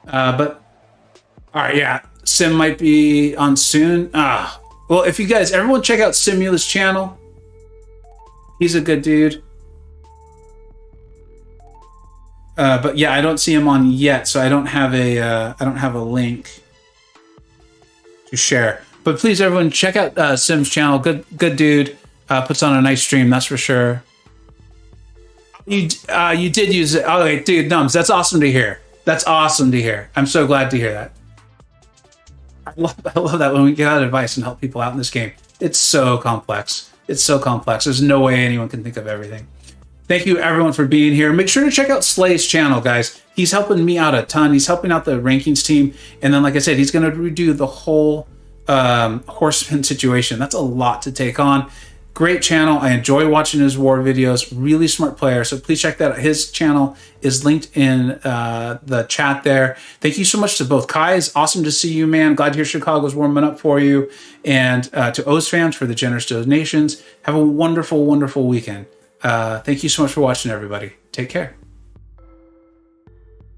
But all right, yeah, Sim might be on soon. Well, if you guys, everyone check out Simula's channel. He's a good dude. But yeah, I don't see him on yet, so I don't have a link to share. But please, everyone, check out Sim's channel. Good dude. Puts on a nice stream, that's for sure. You did use it. Oh, wait, dude, Nums, that's awesome to hear. That's awesome to hear. I'm so glad to hear that. I love that when we get out advice and help people out in this game. It's so complex. It's so complex. There's no way anyone can think of everything. Thank you, everyone, for being here. Make sure to check out Slay's channel, guys. He's helping me out a ton. He's helping out the rankings team. And then, like I said, he's going to redo the whole horseman situation. That's a lot to take on. Great channel. I enjoy watching his war videos. Really smart player. So please check that out. His channel is linked in the chat there. Thank you so much to both Kais. Awesome to see you, man. Glad to hear Chicago's warming up for you. And to O's fans for the generous donations. Have a wonderful, wonderful weekend. Thank you so much for watching, everybody. Take care.